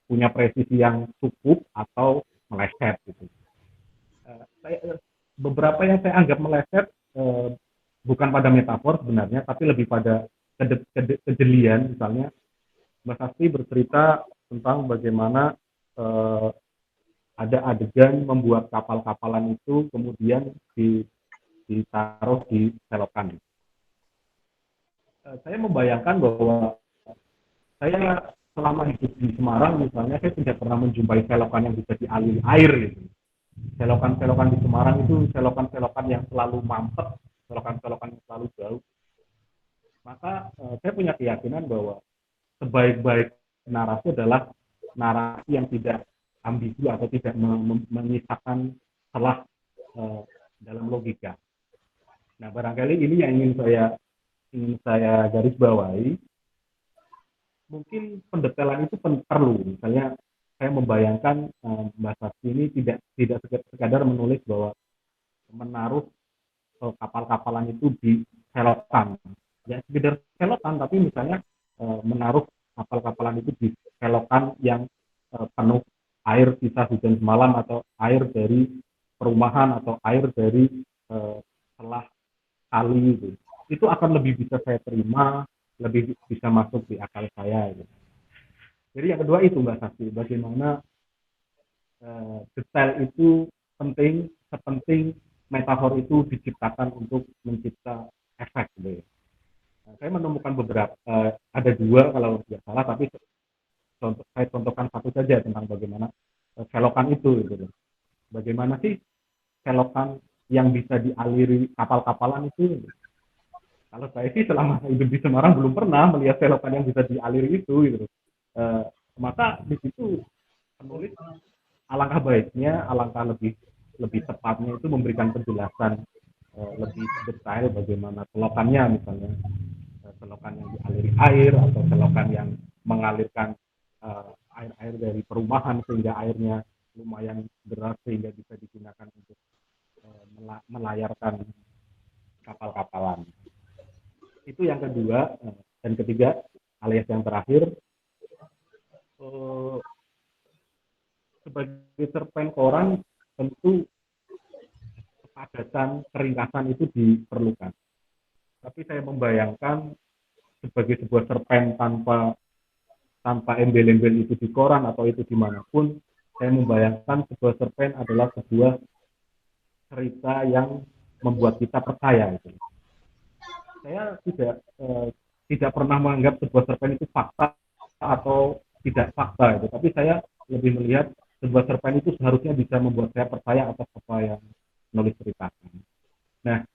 punya presisi yang cukup atau meleset gitu. Beberapa yang saya anggap meleset bukan pada metafor sebenarnya, tapi lebih pada kejelian. Misalnya Mbak Sasti bercerita tentang bagaimana ada adegan membuat kapal-kapalan itu kemudian ditaruh di selokan. Saya membayangkan bahwa saya selama hidup di Semarang misalnya saya tidak pernah menjumpai selokan yang bisa dialiri air gitu. Selokan-selokan di Semarang itu selokan-selokan yang selalu mampet, selokan-selokan yang selalu jauh. Maka saya punya keyakinan bahwa sebaik-baik narasi adalah narasi yang tidak ambigu atau tidak menyisakan celah dalam logika. Nah, barangkali ini yang ingin saya garis bawahi. Mungkin pendetailan itu perlu. Misalnya saya membayangkan Mbak Sasti ini tidak sekadar menulis bahwa menaruh kapal-kapalan itu di selokan. Ya sekedar selokan, tapi misalnya menaruh kapal-kapalan itu di selokan yang penuh air sisa hujan semalam atau air dari perumahan atau air dari selah kali gitu. Itu akan lebih bisa saya terima, lebih bisa masuk di akal saya gitu. Jadi yang kedua itu Mbak Sasti, bagaimana detail itu penting, sepenting metafor itu diciptakan untuk mencipta efek gitu ya. Saya menemukan beberapa, ada dua kalau tidak salah, tapi saya contohkan satu saja tentang bagaimana selokan itu gitu. Bagaimana sih selokan yang bisa dialiri kapal-kapalan itu? Kalau saya sih selama hidup di Semarang belum pernah melihat selokan yang bisa dialiri itu gitu. Maka di situ penulis alangkah baiknya, alangkah lebih tepatnya itu memberikan penjelasan lebih detail bagaimana selokannya, misalnya selokan yang dialiri air atau selokan yang mengalirkan air-air dari perumahan sehingga airnya lumayan deras sehingga bisa digunakan untuk melayarkan kapal-kapalan. Itu yang kedua. Dan ketiga, alias yang terakhir, eh, sebagai cerpen koran tentu kepadatan, keringkasan itu diperlukan. Tapi saya membayangkan sebagai sebuah cerpen tanpa embel-embel itu di koran atau itu dimanapun, saya membayangkan sebuah cerpen adalah sebuah cerita yang membuat kita percaya. Gitu. Saya tidak pernah menganggap sebuah cerpen itu fakta atau tidak fakta, gitu. Tapi saya lebih melihat sebuah cerpen itu seharusnya bisa membuat saya percaya atas apa yang menulis ceritakan. Nah,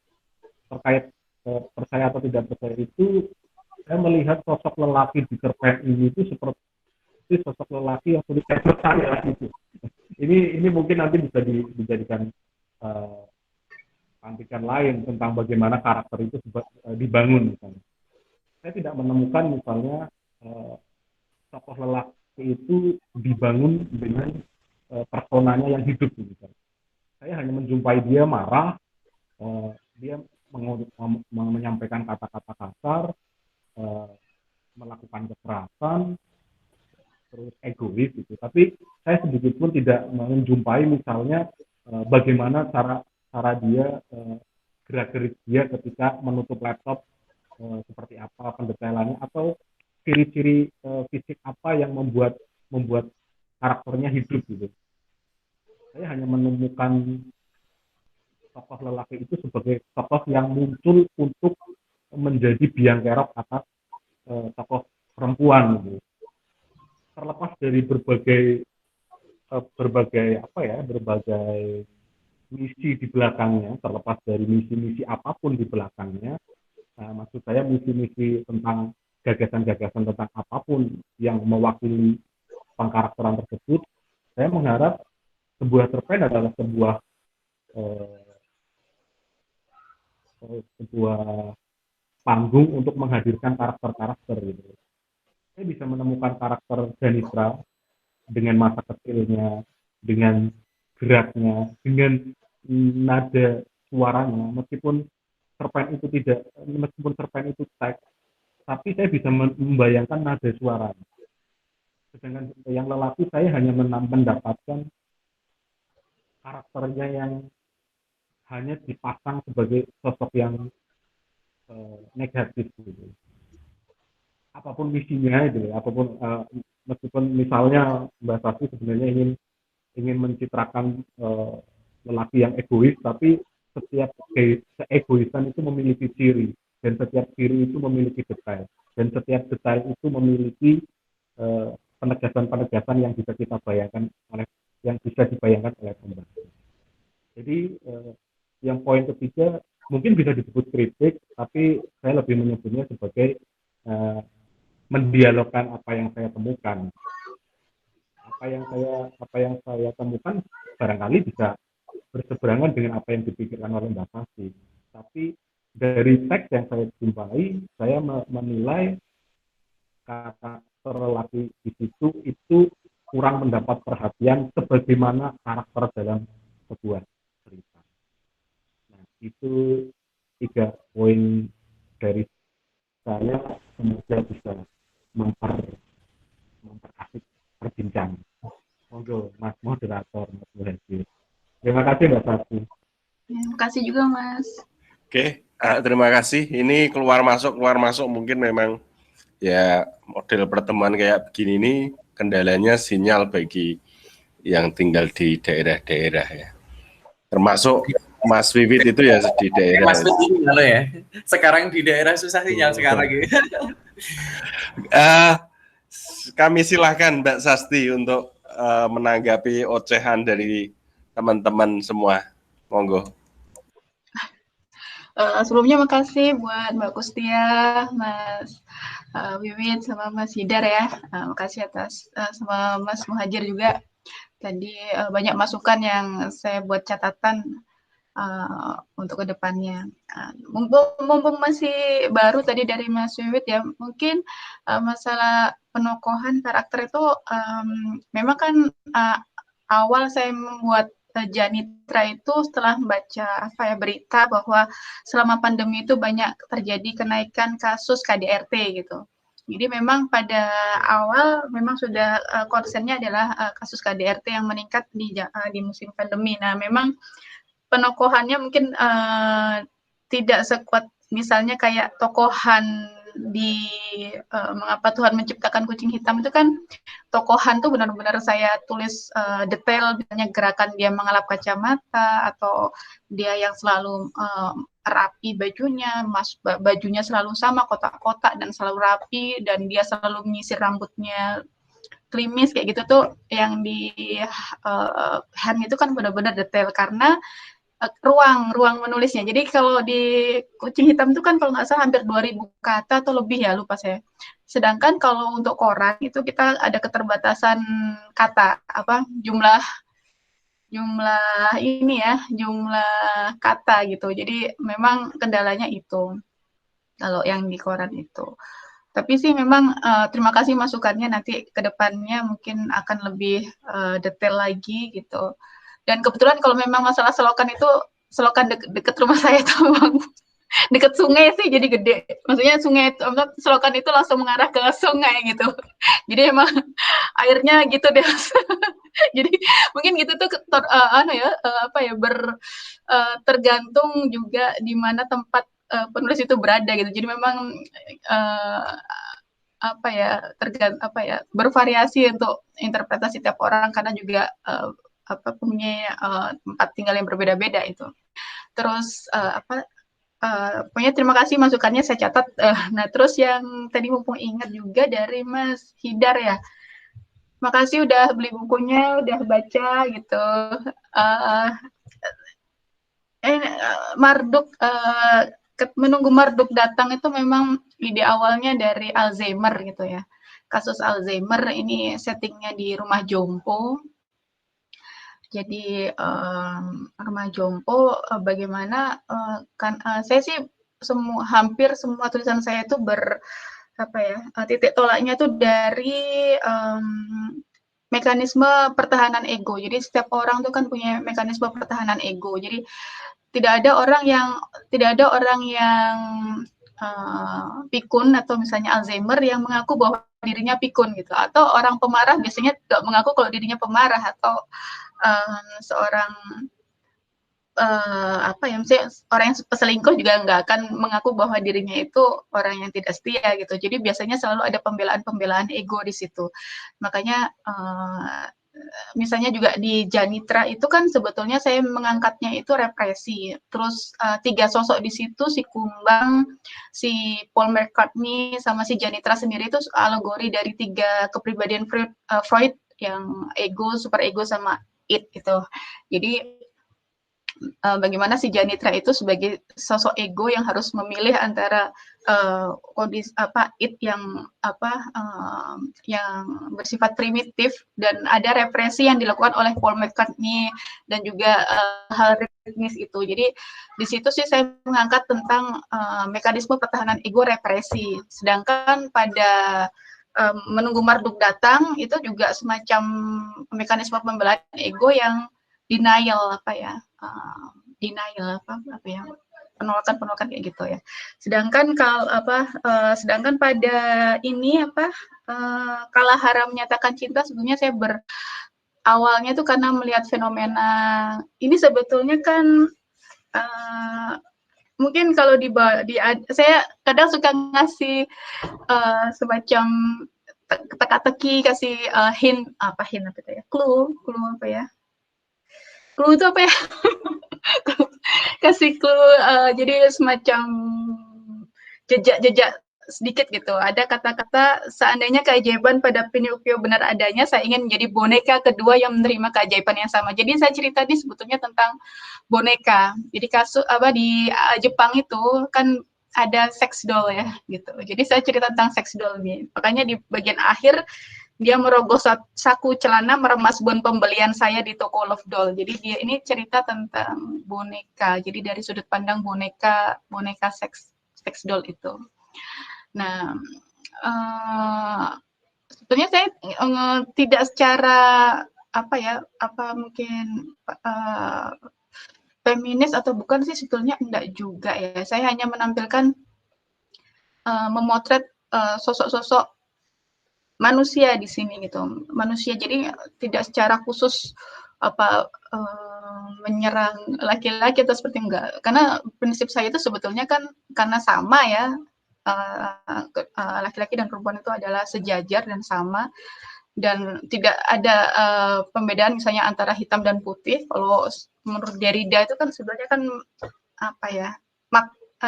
terkait percaya atau tidak percaya itu, saya melihat sosok lelaki di cerpen ini itu seperti sosok lelaki yang sulit saya percaya gitu. Ini mungkin nanti bisa dijadikan pantikan lain tentang bagaimana karakter itu dibangun misalnya. Saya tidak menemukan misalnya tokoh lelaki itu dibangun dengan personanya yang hidup gitu. Saya hanya menjumpai dia marah, dia menyampaikan kata-kata kasar, melakukan kekerasan, terus egois gitu. Tapi saya sedikit pun tidak menjumpai misalnya bagaimana cara dia gerak-gerik dia ketika menutup laptop, seperti apa pendetailannya atau ciri-ciri fisik apa yang membuat karakternya hidup gitu. Saya hanya menemukan tokoh lelaki itu sebagai tokoh yang muncul untuk menjadi biang kerok atas tokoh perempuan gitu. Terlepas dari berbagai misi di belakangnya, terlepas dari misi-misi apapun di belakangnya, maksud saya misi-misi tentang gagasan-gagasan tentang apapun yang mewakili pengkarakteran tersebut, saya mengharap sebuah cerpen adalah sebuah panggung untuk menghadirkan karakter-karakter gitu. Saya bisa menemukan karakter Janitra dengan masa kecilnya, dengan geraknya, dengan nada suaranya, meskipun cerpen itu teks, tapi saya bisa membayangkan nada suaranya. Sedangkan yang lelaki saya hanya mendapatkan karakternya yang hanya dipasang sebagai sosok yang negatif gitu. Apapun misinya gitu, meskipun misalnya Mbak Sasi sebenarnya ingin mencitrakan lelaki yang egois, tapi setiap keegoisan itu memiliki ciri, dan setiap ciri itu memiliki detail, dan setiap detail itu memiliki penegasan-penegasan yang bisa dibayangkan oleh pembaca. Jadi yang poin ketiga mungkin bisa disebut kritik, tapi saya lebih menyebutnya sebagai mendialogkan apa yang saya temukan. Apa yang saya temukan barangkali bisa berseberangan dengan apa yang dipikirkan oleh Mbak Sasi. Tapi dari teks yang saya jumpai, saya menilai karakter lelaki di situ itu kurang mendapat perhatian sebagaimana karakter dalam sebuah cerita. Nah, itu 3 poin dari saya, semoga bisa memperasik perbincangan. Monggo, Mas Moderator, Mas Muhadir. Terima kasih Mbak Sasi. Terima kasih juga Mas. Oke, terima kasih. Ini keluar masuk mungkin memang ya model pertemuan kayak begini ini kendalanya sinyal bagi yang tinggal di daerah-daerah ya. Termasuk Mas Wiwit itu ya di daerah. Mas Wiwit ya. Sekarang di daerah susah sinyal sekarang gitu. Kami silahkan Mbak Sasti untuk menanggapi ocehan dari teman-teman semua. Monggo. Sebelumnya makasih buat Mbak Kustia, Mas Wiwit, sama Mas Hidar ya. Makasih atas sama Mas Muhajir juga. Tadi banyak masukan yang saya buat catatan untuk kedepannya. Mumpung masih baru tadi dari Mas Wiwit ya, mungkin masalah penokohan karakter itu memang kan awal saya membuat Janitra itu setelah membaca berita bahwa selama pandemi itu banyak terjadi kenaikan kasus KDRT gitu. Jadi memang pada awal memang sudah konsennya adalah kasus KDRT yang meningkat di musim pandemi. Nah, memang penokohannya mungkin tidak sekuat misalnya kayak tokohan di Mengapa Tuhan Menciptakan Kucing Hitam itu kan tokohan tuh benar-benar saya tulis detail, misalnya gerakan dia mengelap kacamata atau dia yang selalu rapi bajunya, bajunya selalu sama kotak-kotak dan selalu rapi, dan dia selalu menyisir rambutnya klimis kayak gitu tuh yang di hand itu kan benar-benar detail karena ruang menulisnya. Jadi kalau di Kucing Hitam itu kan kalau nggak salah hampir 2000 kata atau lebih ya, lupa saya. Sedangkan kalau untuk koran itu kita ada keterbatasan kata, jumlah ini ya, jumlah kata gitu. Jadi memang kendalanya itu kalau yang di koran itu. Tapi sih memang terima kasih masukannya, nanti ke depannya mungkin akan lebih detail lagi gitu. Dan kebetulan kalau memang masalah selokan itu, selokan deket rumah saya tuh deket sungai sih, jadi gede. Maksudnya sungai itu, selokan itu langsung mengarah ke sungai gitu. Jadi emang airnya gitu deh. Jadi mungkin gitu tuh tergantung juga di mana tempat penulis itu berada gitu. Jadi memang bervariasi untuk interpretasi tiap orang karena juga punya tempat tinggal yang berbeda-beda itu. Terus pokoknya terima kasih masukannya, saya catat. Nah, terus yang tadi mumpung ingat juga dari Mas Hidar ya. Makasih udah beli bukunya, udah baca gitu. Menunggu Marduk datang itu memang ide awalnya dari Alzheimer gitu ya. Kasus Alzheimer ini settingnya di rumah jompo. Jadi rumah jompo bagaimana saya sih hampir semua tulisan saya itu titik tolaknya tuh dari mekanisme pertahanan ego. Jadi setiap orang tuh kan punya mekanisme pertahanan ego. Jadi tidak ada orang yang pikun atau misalnya Alzheimer yang mengaku bahwa dirinya pikun gitu, atau orang pemarah biasanya tidak mengaku kalau dirinya pemarah, atau seorang misalnya orang yang peselingkuh juga nggak akan mengaku bahwa dirinya itu orang yang tidak setia gitu. Jadi biasanya selalu ada pembelaan ego di situ. Makanya misalnya juga di Janitra itu kan sebetulnya saya mengangkatnya itu represi. Terus 3 sosok di situ, si Kumbang, si Paul McCartney, sama si Janitra sendiri itu alegori dari 3 kepribadian Freud yang ego, super ego, sama id gitu. Jadi bagaimana si Janitra itu sebagai sosok ego yang harus memilih antara kondisi id yang yang bersifat primitif, dan ada represi yang dilakukan oleh Paul McCartney dan juga hal ritmis itu. Jadi di situ sih saya mengangkat tentang mekanisme pertahanan ego represi. Sedangkan pada menunggu Marduk datang itu juga semacam mekanisme pembelaan ego yang denial penolakan kayak gitu ya. Sedangkan sedangkan pada ini Kalahara Menyatakan Cinta, sebenarnya saya awalnya tuh karena melihat fenomena ini sebetulnya kan mungkin kalau saya kadang suka ngasih semacam teka-teki, kasih hint clue itu apa ya? Kasih clue, jadi semacam jejak-jejak sedikit gitu. Ada kata-kata, seandainya keajaiban pada Pinocchio benar adanya, saya ingin menjadi boneka kedua yang menerima keajaiban yang sama. Jadi saya cerita ini sebetulnya tentang boneka. Jadi di Jepang itu kan ada sex doll ya gitu. Jadi saya cerita tentang sex doll nih. Makanya di bagian akhir dia merogoh saku celana meremas bon pembelian saya di toko Love Doll. Jadi dia ini cerita tentang boneka. Jadi dari sudut pandang boneka sex doll itu. Nah, sebetulnya saya tidak secara mungkin feminis atau bukan sih, sebetulnya enggak juga ya. Saya hanya menampilkan memotret sosok-sosok manusia di sini gitu, manusia. Jadi tidak secara khusus menyerang laki-laki atau seperti enggak. Karena prinsip saya itu sebetulnya kan karena sama ya, laki-laki dan perempuan itu adalah sejajar dan sama, dan tidak ada pembedaan misalnya antara hitam dan putih. Kalau menurut Derrida itu kan sebenarnya kan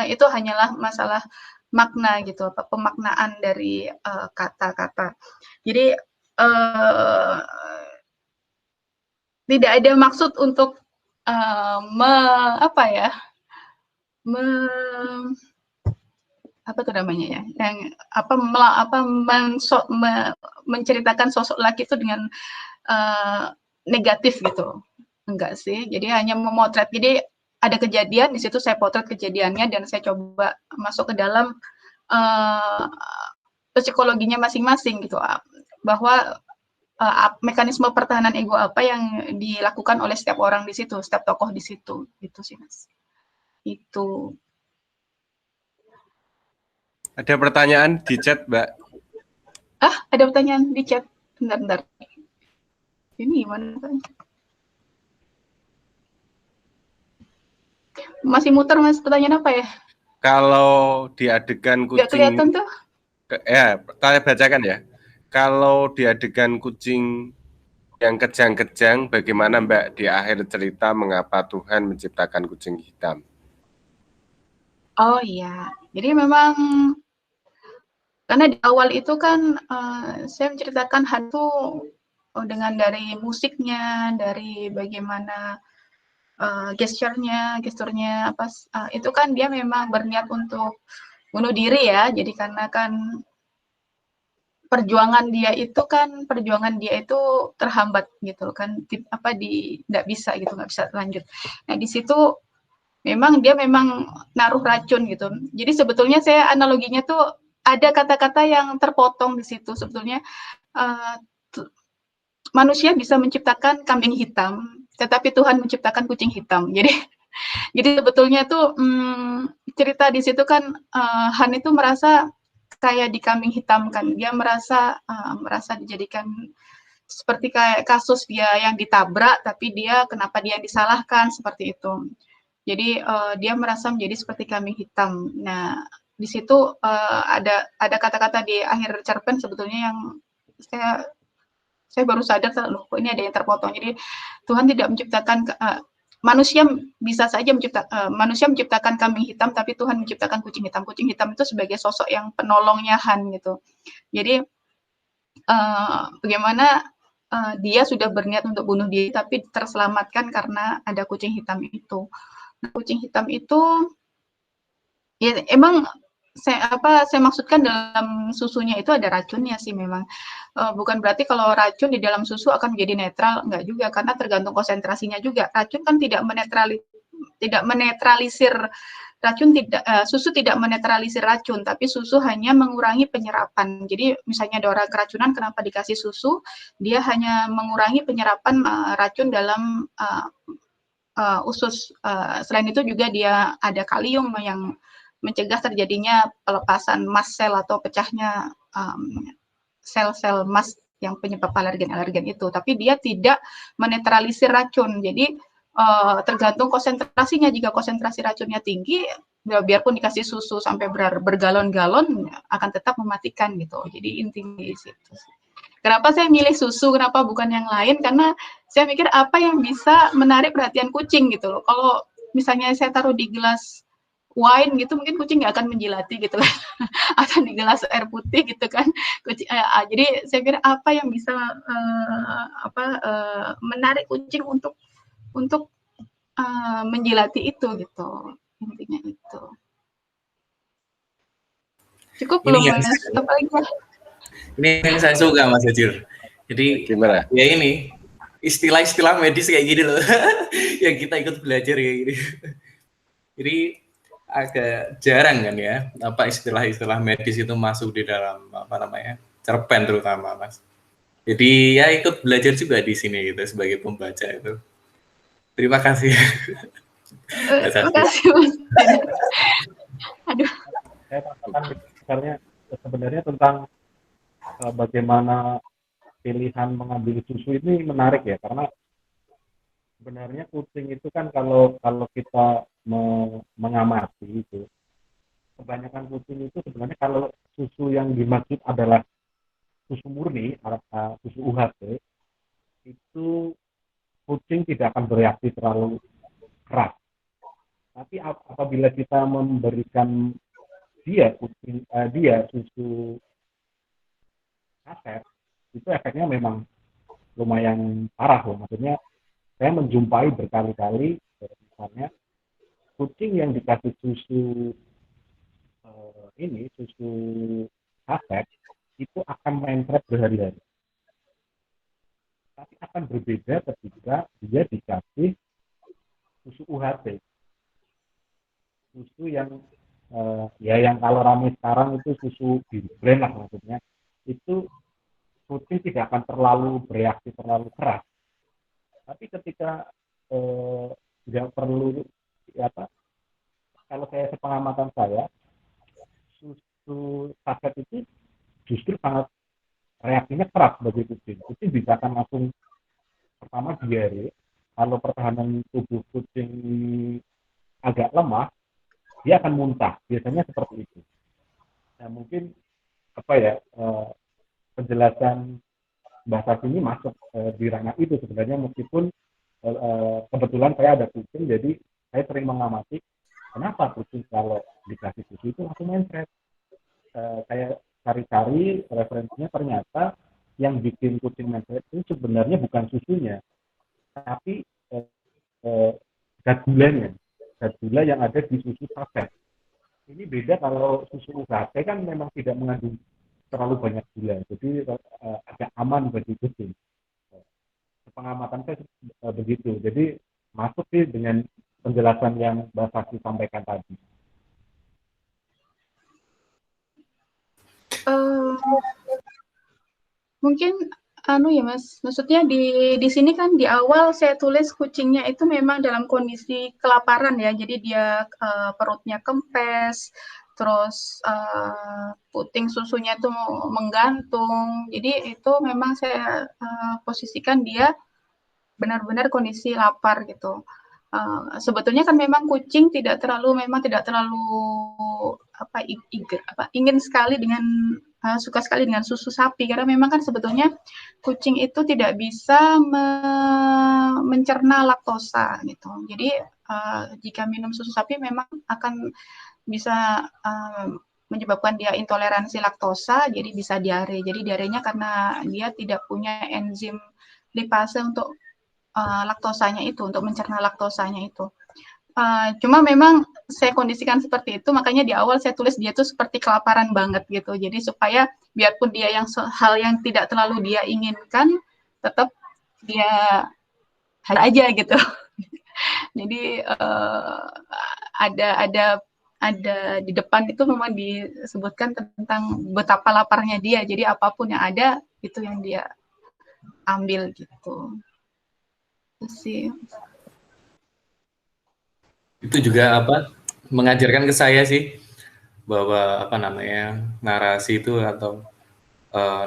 itu hanyalah masalah makna gitu, pemaknaan dari kata-kata. Jadi tidak ada maksud untuk menceritakan sosok laki itu dengan negatif gitu, enggak sih. Jadi hanya memotret. Jadi ada kejadian di situ, saya potret kejadiannya dan saya coba masuk ke dalam psikologinya masing-masing gitu, bahwa mekanisme pertahanan ego apa yang dilakukan oleh setiap orang di situ, setiap tokoh di situ, gitu sih Mas. Itu. Ada pertanyaan di chat, Mbak? Ada pertanyaan di chat. Bentar. Ini gimana? Masih muter, Mas. Pertanyaan apa ya? Kalau di adegan kucing... Nggak kelihatan tuh. Ya, saya bacakan ya. Kalau di adegan kucing yang kejang-kejang, bagaimana Mbak di akhir cerita mengapa Tuhan menciptakan kucing hitam? Oh iya, jadi memang karena di awal itu kan saya menceritakan hantu dengan dari musiknya, dari bagaimana gesturnya itu kan dia memang berniat untuk bunuh diri ya. Jadi karena kan perjuangan dia itu terhambat gitu kan, nggak bisa lanjut. Nah di situ memang dia naruh racun gitu. Jadi sebetulnya saya analoginya tuh ada kata-kata yang terpotong di situ. Sebetulnya manusia bisa menciptakan kambing hitam, tetapi Tuhan menciptakan kucing hitam. Jadi sebetulnya tuh cerita di situ kan Han itu merasa kayak di kambing hitam kan. Dia merasa dijadikan seperti kayak kasus dia yang ditabrak, tapi kenapa dia disalahkan seperti itu. Jadi dia merasa menjadi seperti kambing hitam. Nah di situ ada kata-kata di akhir cerpen sebetulnya yang saya baru sadar, loh kok ini ada yang terpotong. Jadi Tuhan tidak menciptakan manusia bisa saja menciptakan kambing hitam, tapi Tuhan menciptakan kucing hitam. Kucing hitam itu sebagai sosok yang penolongnya Han gitu. Jadi bagaimana dia sudah berniat untuk bunuh diri, tapi terselamatkan karena ada kucing hitam itu. Nah, kucing hitam itu ya emang saya maksudkan dalam susunya itu ada racunnya sih memang. Bukan berarti kalau racun di dalam susu akan menjadi netral, enggak juga, karena tergantung konsentrasinya juga. Racun kan tidak menetralisir racun, susu tidak menetralisir racun, tapi susu hanya mengurangi penyerapan. Jadi misalnya ada orang keracunan, kenapa dikasih susu? Dia hanya mengurangi penyerapan racun dalam usus. Selain itu juga dia ada kalium yang mencegah terjadinya pelepasan mast sel atau pecahnya sel-sel mast yang penyebab alergen itu. Tapi dia tidak menetralisir racun. Jadi tergantung konsentrasinya. Jika konsentrasi racunnya tinggi, biarpun dikasih susu sampai bergalon-galon akan tetap mematikan gitu. Jadi intinya di situ. Kenapa saya milih susu, kenapa bukan yang lain? Karena saya mikir apa yang bisa menarik perhatian kucing gitu loh. Kalau misalnya saya taruh di gelas wine gitu, mungkin kucing nggak akan menjilati gitu kan. Atau di gelas air putih gitu kan. Jadi saya pikir apa yang bisa menarik kucing untuk menjilati itu gitu. Intinya itu. Cukup belum Mas? Apa lagi? Ini yang saya suka Mas Hajir. Jadi gimana? Ya ini istilah-istilah medis kayak gini loh. Yang kita ikut belajar kayak gini. Jadi agak jarang kan ya istilah-istilah medis itu masuk di dalam cerpen terutama Mas. Jadi ya ikut belajar juga di sini gitu sebagai pembaca itu. Terima kasih. Terima kasih Mas. Aduh. Saya katakan misalnya sebenarnya tentang bagaimana pilihan mengambil susu ini menarik ya, karena sebenarnya kucing itu kan kalau kita mengamati itu, kebanyakan kucing itu sebenarnya kalau susu yang dimaksud adalah susu murni, susu UHT, itu kucing tidak akan bereaksi terlalu keras. Tapi apabila kita memberikan dia susu kaset, itu efeknya memang lumayan parah loh. Maksudnya saya menjumpai berkali-kali misalnya kucing yang dikasih susu susu kaset itu akan mencret berhari-hari. Tapi akan berbeda ketika dia dikasih susu UHT, susu yang yang kalau ramai sekarang itu susu brand lah maksudnya, itu kucing tidak akan terlalu bereaksi terlalu keras. Tapi ketika nggak perlu kalau saya sepengamatan saya, susu paket itu justru sangat reaksinya keras bagi kucing. Kucing bisa akan langsung pertama diare. Kalau pertahanan tubuh kucing agak lemah, dia akan muntah. Biasanya seperti itu. Nah, mungkin penjelasan bahasa sini masuk di ranah itu sebenarnya, meskipun kebetulan saya ada kucing, jadi saya sering mengamati kenapa kucing kalau dikasih susu itu langsung mencret. Saya cari-cari referensinya, ternyata yang bikin kucing mencret itu sebenarnya bukan susunya, tapi zat gula yang ada di susu saset. Ini beda kalau susu UHT kan memang tidak mengandung terlalu banyak gula, jadi agak aman bagi kucing. Pengamatan saya begitu, jadi masuk sih dengan penjelasan yang Mbak Sakti sampaikan tadi. Mungkin ya Mas, maksudnya di sini kan di awal saya tulis kucingnya itu memang dalam kondisi kelaparan ya, jadi dia perutnya kempes, terus puting susunya itu menggantung, jadi itu memang saya posisikan dia benar-benar kondisi lapar gitu. Sebetulnya kan memang kucing tidak terlalu ingin sekali dengan suka sekali dengan susu sapi, karena memang kan sebetulnya kucing itu tidak bisa mencerna laktosa gitu. Jadi jika minum susu sapi memang akan bisa menyebabkan dia intoleransi laktosa, jadi bisa diare. Jadi diarenya karena dia tidak punya enzim lipase untuk laktosanya itu, untuk mencerna laktosanya itu. Cuma memang saya kondisikan seperti itu, makanya di awal saya tulis dia tuh seperti kelaparan banget gitu. Jadi supaya biarpun dia hal yang tidak terlalu dia inginkan, tetap dia ada aja gitu. Jadi ada di depan itu memang disebutkan tentang betapa laparnya dia. Jadi apapun yang ada itu yang dia ambil gitu. Sih. Itu juga mengajarkan ke saya sih bahwa narasi itu atau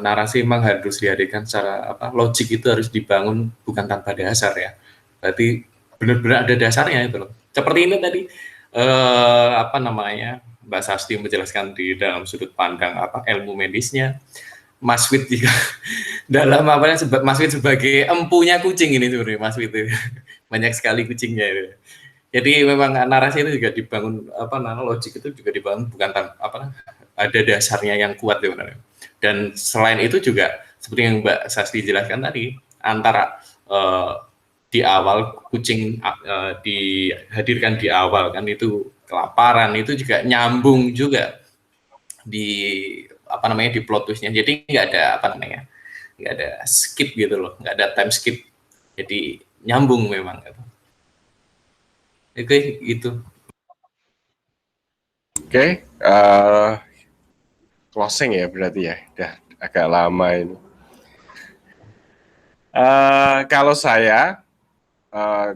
narasi memang harus dihadirkan secara logik, itu harus dibangun bukan tanpa dasar ya. Berarti benar-benar ada dasarnya itu loh. Seperti ini tadi Mbak Sasti menjelaskan di dalam sudut pandang ilmu medisnya. Mas Wid juga dalam Mas Wid sebagai empunya kucing ini sebenarnya, Mas Wid itu banyak sekali kucingnya itu. Jadi memang narasi itu juga dibangun logik itu juga dibangun bukan ada dasarnya yang kuat sebenarnya. Dan selain itu juga seperti yang Mbak Sasti jelaskan tadi, antara di awal kucing dihadirkan di awal kan itu kelaparan, itu juga nyambung juga di di plot twistnya. Jadi nggak ada nggak ada skip gitu loh, nggak ada time skip, jadi nyambung memang gitu. Oke, gitu. Oke, closing ya berarti ya, udah agak lama ini. Kalau saya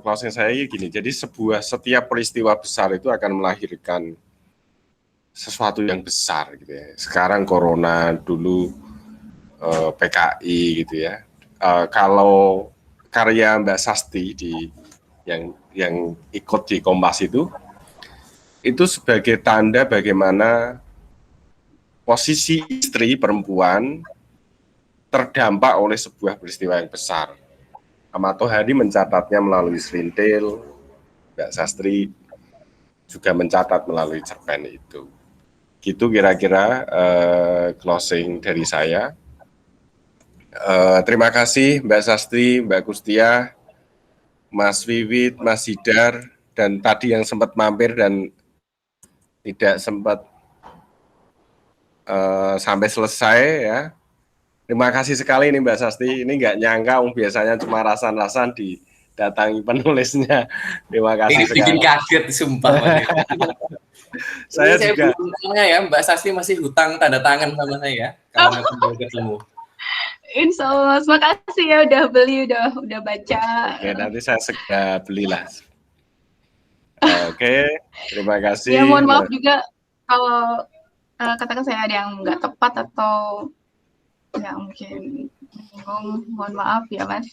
closing saya gini, jadi setiap peristiwa besar itu akan melahirkan sesuatu yang besar gitu ya. Sekarang corona, dulu PKI gitu ya. Kalau karya Mbak Sasti yang ikut di Kompas itu sebagai tanda bagaimana posisi istri perempuan terdampak oleh sebuah peristiwa yang besar. Ahmad Tohari mencatatnya melalui Serintil, Mbak Sastri juga mencatat melalui cerpen itu. Gitu kira-kira closing dari saya. Terima kasih Mbak Sastri, Mbak Kustia, Mas Wiwit, Mas Hidar, dan tadi yang sempat mampir dan tidak sempat sampai selesai ya. Terima kasih sekali nih Mbak Sasti. Ini nggak nyangka, biasanya cuma rasan-rasan didatangi penulisnya. Terima kasih Ini bikin sekali. kaget, sumpah. Saya Ini juga. Saya ya, Mbak Sasti masih hutang tanda tangan sama saya kalau ketemu. Insya Allah, Mas. Makasih ya udah beli, udah baca. Oke, nanti saya segera belilah. Oke, terima kasih. Ya mohon maaf juga kalau katakan saya ada yang nggak tepat atau ya mungkin menyinggung. Mohon maaf ya Mas,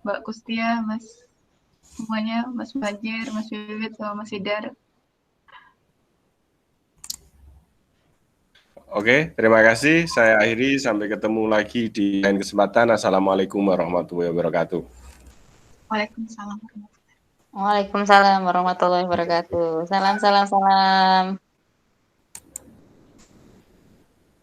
Mbak Kustia, Mas semuanya, Mas Fajir, Mas Wiwit, sama Mas Hidar. Oke, terima kasih. Saya akhiri, sampai ketemu lagi di lain kesempatan. Assalamualaikum warahmatullahi wabarakatuh. Waalaikumsalam. Waalaikumsalam warahmatullahi wabarakatuh. Salam, salam, salam.